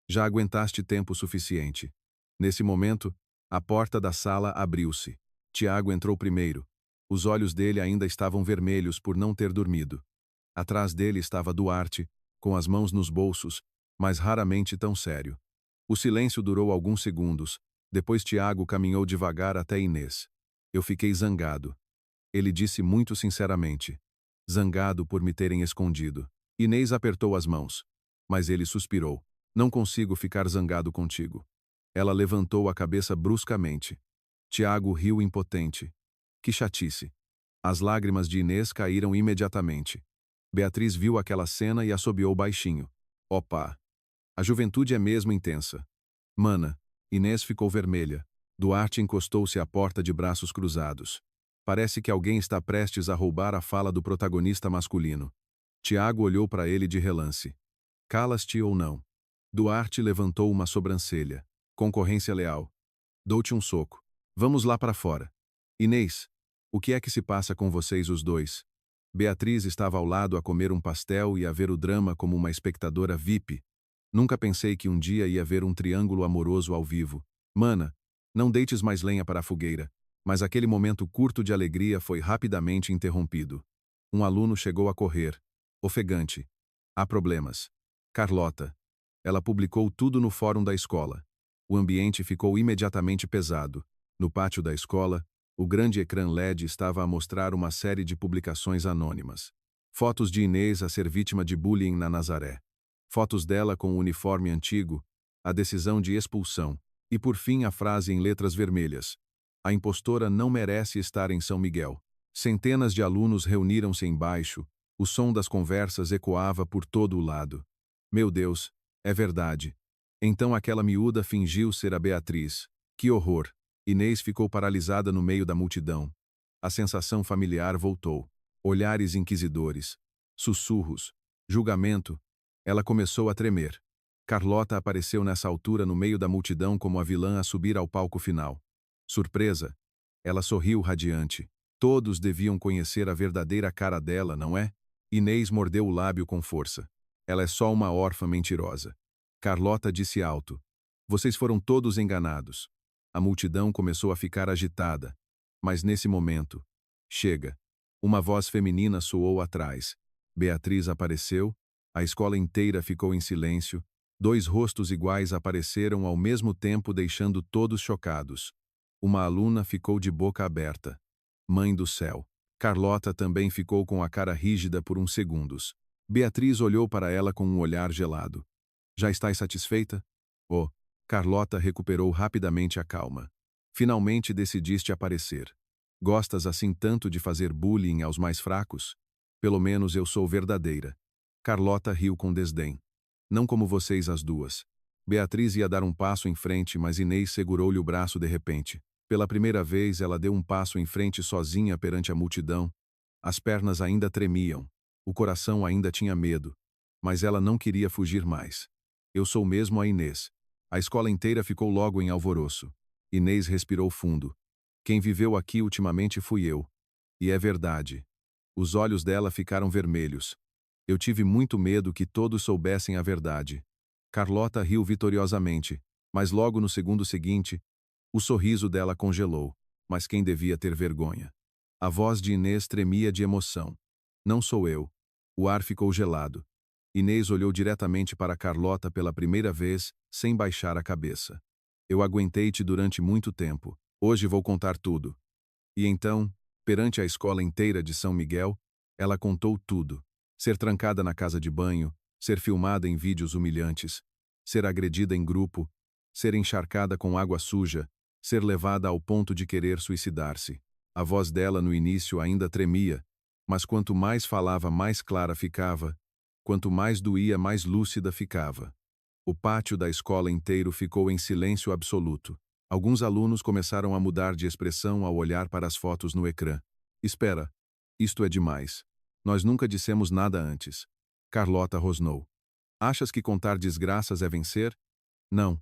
Já aguentaste tempo suficiente. Nesse momento, a porta da sala abriu-se. Tiago entrou primeiro. Os olhos dele ainda estavam vermelhos por não ter dormido. Atrás dele estava Duarte, com as mãos nos bolsos, mas raramente tão sério. O silêncio durou alguns segundos. Depois Tiago caminhou devagar até Inês. Eu fiquei zangado. Ele disse muito sinceramente. Zangado por me terem escondido. Inês apertou as mãos. Mas ele suspirou. Não consigo ficar zangado contigo. Ela levantou a cabeça bruscamente. Tiago riu impotente. Que chatice. As lágrimas de Inês caíram imediatamente. Beatriz viu aquela cena e assobiou baixinho. Opa! A juventude é mesmo intensa. Mana. Inês ficou vermelha. Duarte encostou-se à porta de braços cruzados. Parece que alguém está prestes a roubar a fala do protagonista masculino. Tiago olhou para ele de relance. Calas-te ou não? Duarte levantou uma sobrancelha. Concorrência leal. Dou-te um soco. Vamos lá para fora. Inês, o que é que se passa com vocês os dois? Beatriz estava ao lado a comer um pastel e a ver o drama como uma espectadora VIP. Nunca pensei que um dia ia ver um triângulo amoroso ao vivo. Mana, não deites mais lenha para a fogueira. Mas aquele momento curto de alegria foi rapidamente interrompido. Um aluno chegou a correr. Ofegante. Há problemas. Carlota. Ela publicou tudo no fórum da escola. O ambiente ficou imediatamente pesado. No pátio da escola, o grande ecrã LED estava a mostrar uma série de publicações anônimas. Fotos de Inês a ser vítima de bullying na Nazaré. Fotos dela com o uniforme antigo, a decisão de expulsão, e por fim a frase em letras vermelhas. A impostora não merece estar em São Miguel. Centenas de alunos reuniram-se embaixo, o som das conversas ecoava por todo o lado. Meu Deus, é verdade. Então aquela miúda fingiu ser a Beatriz. Que horror! Inês ficou paralisada no meio da multidão. A sensação familiar voltou. Olhares inquisidores. Sussurros. Julgamento. Ela começou a tremer. Carlota apareceu nessa altura no meio da multidão como a vilã a subir ao palco final. Surpresa. Ela sorriu radiante. Todos deviam conhecer a verdadeira cara dela, não é? Inês mordeu o lábio com força. Ela é só uma órfã mentirosa. Carlota disse alto. Vocês foram todos enganados. A multidão começou a ficar agitada. Mas nesse momento... Chega. Uma voz feminina soou atrás. Beatriz apareceu, a escola inteira ficou em silêncio, 2 rostos iguais apareceram ao mesmo tempo deixando todos chocados. Uma aluna ficou de boca aberta. Mãe do céu! Carlota também ficou com a cara rígida por uns segundos. Beatriz olhou para ela com um olhar gelado. Já estás satisfeita? Oh! Carlota recuperou rapidamente a calma. Finalmente decidiste aparecer. Gostas assim tanto de fazer bullying aos mais fracos? Pelo menos eu sou verdadeira. Carlota riu com desdém. Não como vocês as duas. Beatriz ia dar um passo em frente, mas Inês segurou-lhe o braço de repente. Pela primeira vez, ela deu um passo em frente sozinha perante a multidão. As pernas ainda tremiam. O coração ainda tinha medo. Mas ela não queria fugir mais. Eu sou mesmo a Inês. A escola inteira ficou logo em alvoroço. Inês respirou fundo. Quem viveu aqui ultimamente fui eu. E é verdade. Os olhos dela ficaram vermelhos. Eu tive muito medo que todos soubessem a verdade. Carlota riu vitoriosamente, mas logo no segundo seguinte, o sorriso dela congelou, mas quem devia ter vergonha? A voz de Inês tremia de emoção. Não sou eu. O ar ficou gelado. Inês olhou diretamente para Carlota pela primeira vez, sem baixar a cabeça. Eu aguentei-te durante muito tempo. Hoje vou contar tudo. E então, perante a escola inteira de São Miguel, ela contou tudo. Ser trancada na casa de banho, ser filmada em vídeos humilhantes, ser agredida em grupo, ser encharcada com água suja, ser levada ao ponto de querer suicidar-se. A voz dela no início ainda tremia, mas quanto mais falava, mais clara ficava, quanto mais doía, mais lúcida ficava. O pátio da escola inteiro ficou em silêncio absoluto. Alguns alunos começaram a mudar de expressão ao olhar para as fotos no ecrã. Espera, isto é demais. Nós nunca dissemos nada antes. Carlota rosnou. Achas que contar desgraças é vencer? Não.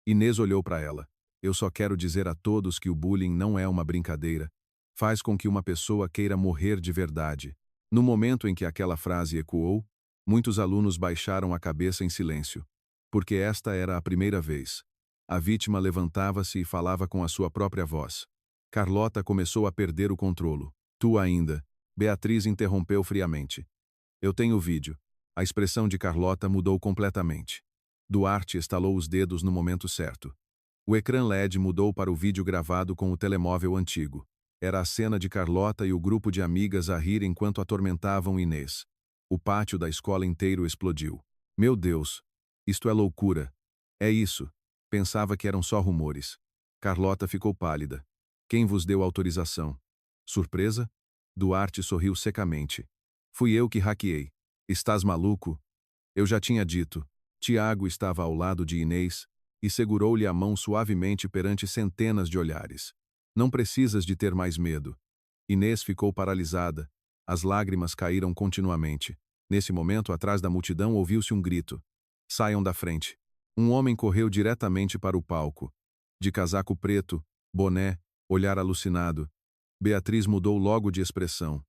Inês olhou para ela. Eu só quero dizer a todos que o bullying não é uma brincadeira. Faz com que uma pessoa queira morrer de verdade. No momento em que aquela frase ecoou, muitos alunos baixaram a cabeça em silêncio. Porque esta era a primeira vez. A vítima levantava-se e falava com a sua própria voz. Carlota começou a perder o controlo. Tu ainda. Beatriz interrompeu friamente. Eu tenho o vídeo. A expressão de Carlota mudou completamente. Duarte estalou os dedos no momento certo. O ecrã LED mudou para o vídeo gravado com o telemóvel antigo. Era a cena de Carlota e o grupo de amigas a rir enquanto atormentavam Inês. O pátio da escola inteiro explodiu. Meu Deus! Isto é loucura. É isso. Pensava que eram só rumores. Carlota ficou pálida. Quem vos deu autorização? Surpresa? Duarte sorriu secamente. Fui eu que hackeei. Estás maluco? Eu já tinha dito. Tiago estava ao lado de Inês e segurou-lhe a mão suavemente perante centenas de olhares. Não precisas de ter mais medo. Inês ficou paralisada. As lágrimas caíram continuamente. Nesse momento, atrás da multidão, ouviu-se um grito. Saiam da frente. Um homem correu diretamente para o palco. De casaco preto, boné, olhar alucinado. Beatriz mudou logo de expressão.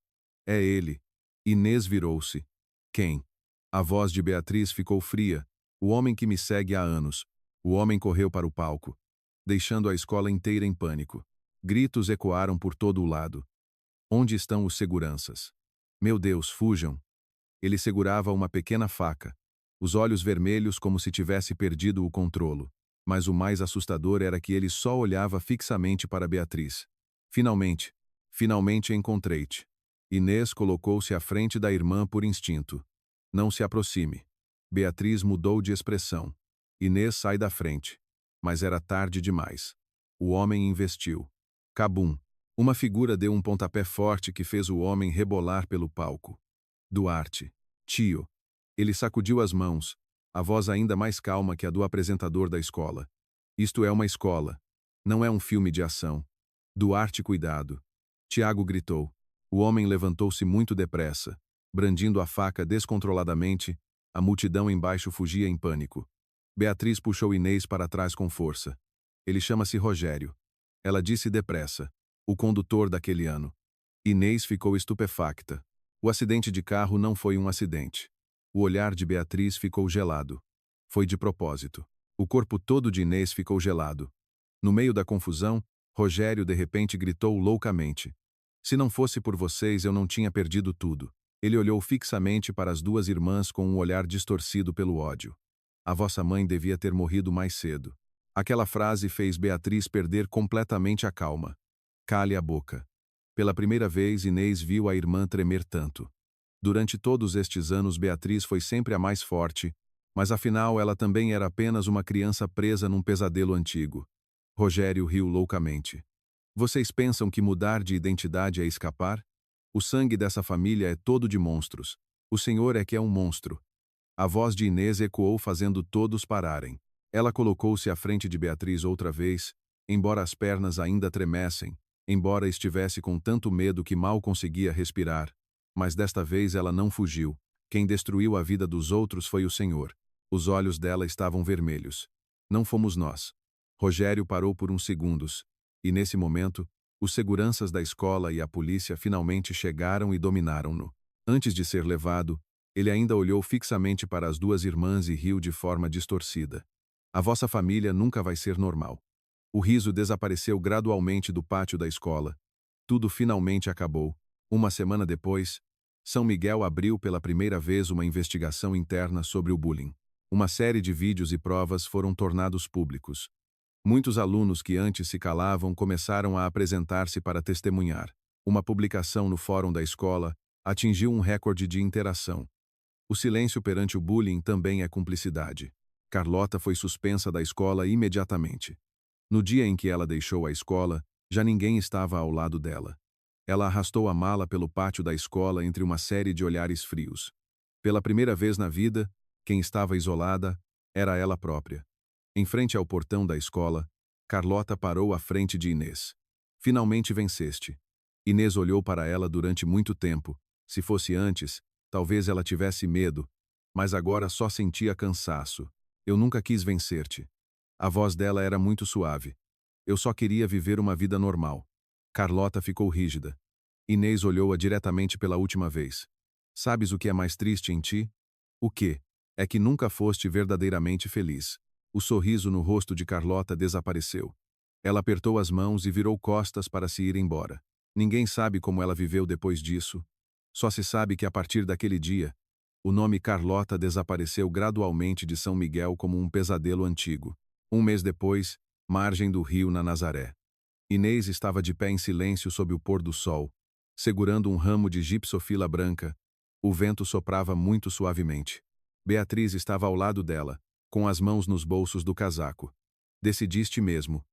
É ele. Inês virou-se. Quem? A voz de Beatriz ficou fria. O homem que me segue há anos. O homem correu para o palco, deixando a escola inteira em pânico. Gritos ecoaram por todo o lado. Onde estão os seguranças? Meu Deus, fujam! Ele segurava uma pequena faca, os olhos vermelhos como se tivesse perdido o controlo. Mas o mais assustador era que ele só olhava fixamente para Beatriz. Finalmente encontrei-te. Inês colocou-se à frente da irmã por instinto. Não se aproxime. Beatriz mudou de expressão. Inês sai da frente. Mas era tarde demais. O homem investiu. Cabum! Uma figura deu um pontapé forte que fez o homem rebolar pelo palco. Duarte. Tio. Ele sacudiu as mãos, a voz ainda mais calma que a do apresentador da escola. Isto é uma escola. Não é um filme de ação. Duarte, cuidado. Tiago gritou. O homem levantou-se muito depressa. Brandindo a faca descontroladamente, a multidão embaixo fugia em pânico. Beatriz puxou Inês para trás com força. Ele chama-se Rogério. Ela disse depressa. O condutor daquele ano. Inês ficou estupefacta. O acidente de carro não foi um acidente. O olhar de Beatriz ficou gelado. Foi de propósito. O corpo todo de Inês ficou gelado. No meio da confusão, Rogério de repente gritou loucamente. Se não fosse por vocês, eu não tinha perdido tudo. Ele olhou fixamente para as duas irmãs com um olhar distorcido pelo ódio. A vossa mãe devia ter morrido mais cedo. Aquela frase fez Beatriz perder completamente a calma. Cale a boca. Pela primeira vez, Inês viu a irmã tremer tanto. Durante todos estes anos, Beatriz foi sempre a mais forte, mas afinal ela também era apenas uma criança presa num pesadelo antigo. Rogério riu loucamente. Vocês pensam que mudar de identidade é escapar? O sangue dessa família é todo de monstros. O senhor é que é um monstro. A voz de Inês ecoou fazendo todos pararem. Ela colocou-se à frente de Beatriz outra vez, embora as pernas ainda tremessem, embora estivesse com tanto medo que mal conseguia respirar. Mas desta vez ela não fugiu. Quem destruiu a vida dos outros foi o Senhor. Os olhos dela estavam vermelhos. Não fomos nós. Rogério parou por uns segundos, e nesse momento, os seguranças da escola e a polícia finalmente chegaram e dominaram-no. Antes de ser levado, ele ainda olhou fixamente para as duas irmãs e riu de forma distorcida. A vossa família nunca vai ser normal. O riso desapareceu gradualmente do pátio da escola. Tudo finalmente acabou. Uma semana depois, São Miguel abriu pela primeira vez uma investigação interna sobre o bullying. Uma série de vídeos e provas foram tornados públicos. Muitos alunos que antes se calavam começaram a apresentar-se para testemunhar. Uma publicação no fórum da escola atingiu um recorde de interação. O silêncio perante o bullying também é cumplicidade. Carlota foi suspensa da escola imediatamente. No dia em que ela deixou a escola, já ninguém estava ao lado dela. Ela arrastou a mala pelo pátio da escola entre uma série de olhares frios. Pela primeira vez na vida, quem estava isolada era ela própria. Em frente ao portão da escola, Carlota parou à frente de Inês. Finalmente venceste. Inês olhou para ela durante muito tempo. Se fosse antes, talvez ela tivesse medo, mas agora só sentia cansaço. Eu nunca quis vencer-te. A voz dela era muito suave. Eu só queria viver uma vida normal. Carlota ficou rígida. Inês olhou-a diretamente pela última vez. Sabes o que é mais triste em ti? O quê? É que nunca foste verdadeiramente feliz. O sorriso no rosto de Carlota desapareceu. Ela apertou as mãos e virou costas para se ir embora. Ninguém sabe como ela viveu depois disso. Só se sabe que a partir daquele dia, o nome Carlota desapareceu gradualmente de São Miguel como um pesadelo antigo. Um mês depois, margem do rio na Nazaré. Inês estava de pé em silêncio sob o pôr do sol, segurando um ramo de gipsofila branca. O vento soprava muito suavemente. Beatriz estava ao lado dela, com as mãos nos bolsos do casaco. Decidiste mesmo.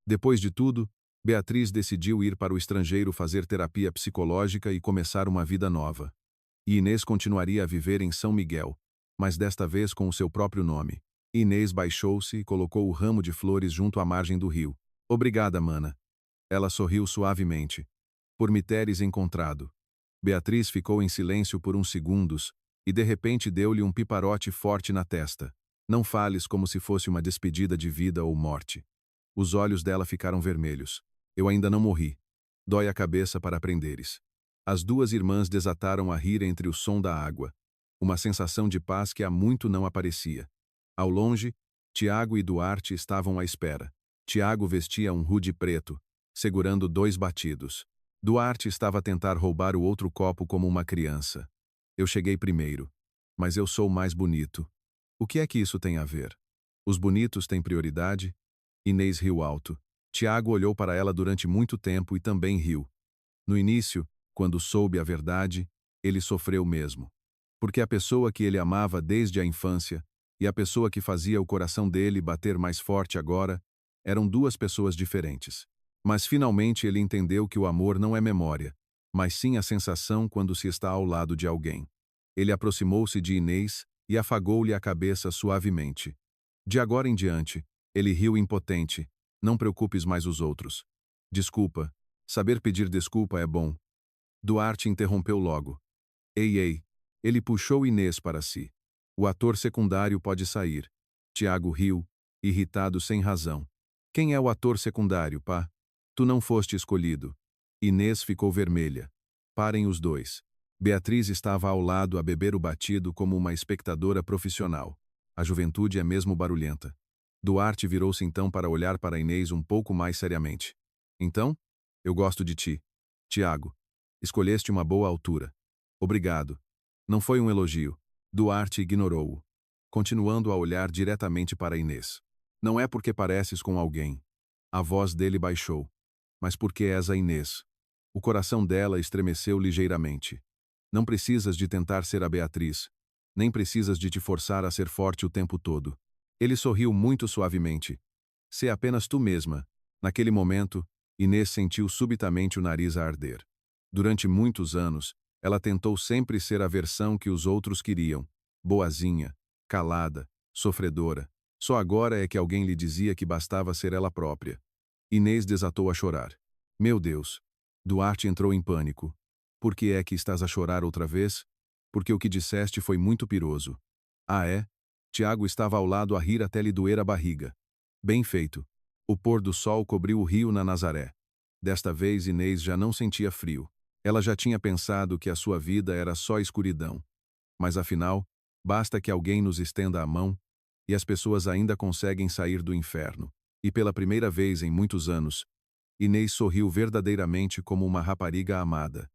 Depois de tudo, Beatriz decidiu ir para o estrangeiro fazer terapia psicológica e começar uma vida nova. E Inês continuaria a viver em São Miguel, mas desta vez com o seu próprio nome. Inês baixou-se e colocou o ramo de flores junto à margem do rio. Obrigada, mana. Ela sorriu suavemente. Por me teres encontrado. Beatriz ficou em silêncio por uns segundos, e de repente deu-lhe um piparote forte na testa. Não fales como se fosse uma despedida de vida ou morte. Os olhos dela ficaram vermelhos. Eu ainda não morri. Dói a cabeça para aprenderes. As duas irmãs desataram a rir entre o som da água. Uma sensação de paz que há muito não aparecia. Ao longe, Tiago e Duarte estavam à espera. Tiago vestia um hoodie preto, segurando 2 batidos. Duarte estava a tentar roubar o outro copo como uma criança. Eu cheguei primeiro, mas eu sou mais bonito. O que é que isso tem a ver? Os bonitos têm prioridade? Inês riu alto. Tiago olhou para ela durante muito tempo e também riu. No início, quando soube a verdade, ele sofreu mesmo. Porque a pessoa que ele amava desde a infância e a pessoa que fazia o coração dele bater mais forte agora eram 2 pessoas diferentes. Mas finalmente ele entendeu que o amor não é memória, mas sim a sensação quando se está ao lado de alguém. Ele aproximou-se de Inês e afagou-lhe a cabeça suavemente. De agora em diante, ele riu impotente. Não preocupes mais os outros. Desculpa. Saber pedir desculpa é bom. Duarte interrompeu logo. Ei. Ele puxou Inês para si. O ator secundário pode sair. Tiago riu, irritado sem razão. Quem é o ator secundário, pá? Tu não foste escolhido. Inês ficou vermelha. Parem os dois. Beatriz estava ao lado a beber o batido como uma espectadora profissional. A juventude é mesmo barulhenta. Duarte virou-se então para olhar para Inês um pouco mais seriamente. Então, eu gosto de ti. Tiago, escolheste uma boa altura. Obrigado. Não foi um elogio. Duarte ignorou-o, continuando a olhar diretamente para Inês. Não é porque pareces com alguém. A voz dele baixou. Mas porque és a Inês. O coração dela estremeceu ligeiramente. Não precisas de tentar ser a Beatriz. Nem precisas de te forçar a ser forte o tempo todo. Ele sorriu muito suavemente. Sê apenas tu mesma. Naquele momento, Inês sentiu subitamente o nariz a arder. Durante muitos anos, ela tentou sempre ser a versão que os outros queriam. Boazinha, calada, sofredora. Só agora é que alguém lhe dizia que bastava ser ela própria. Inês desatou a chorar. Meu Deus! Duarte entrou em pânico. Por que é que estás a chorar outra vez? Porque o que disseste foi muito piroso. Ah, é? Tiago estava ao lado a rir até lhe doer a barriga. Bem feito. O pôr do sol cobriu o rio na Nazaré. Desta vez Inês já não sentia frio. Ela já tinha pensado que a sua vida era só escuridão. Mas afinal, basta que alguém nos estenda a mão, e as pessoas ainda conseguem sair do inferno. E pela primeira vez em muitos anos, Inês sorriu verdadeiramente como uma rapariga amada.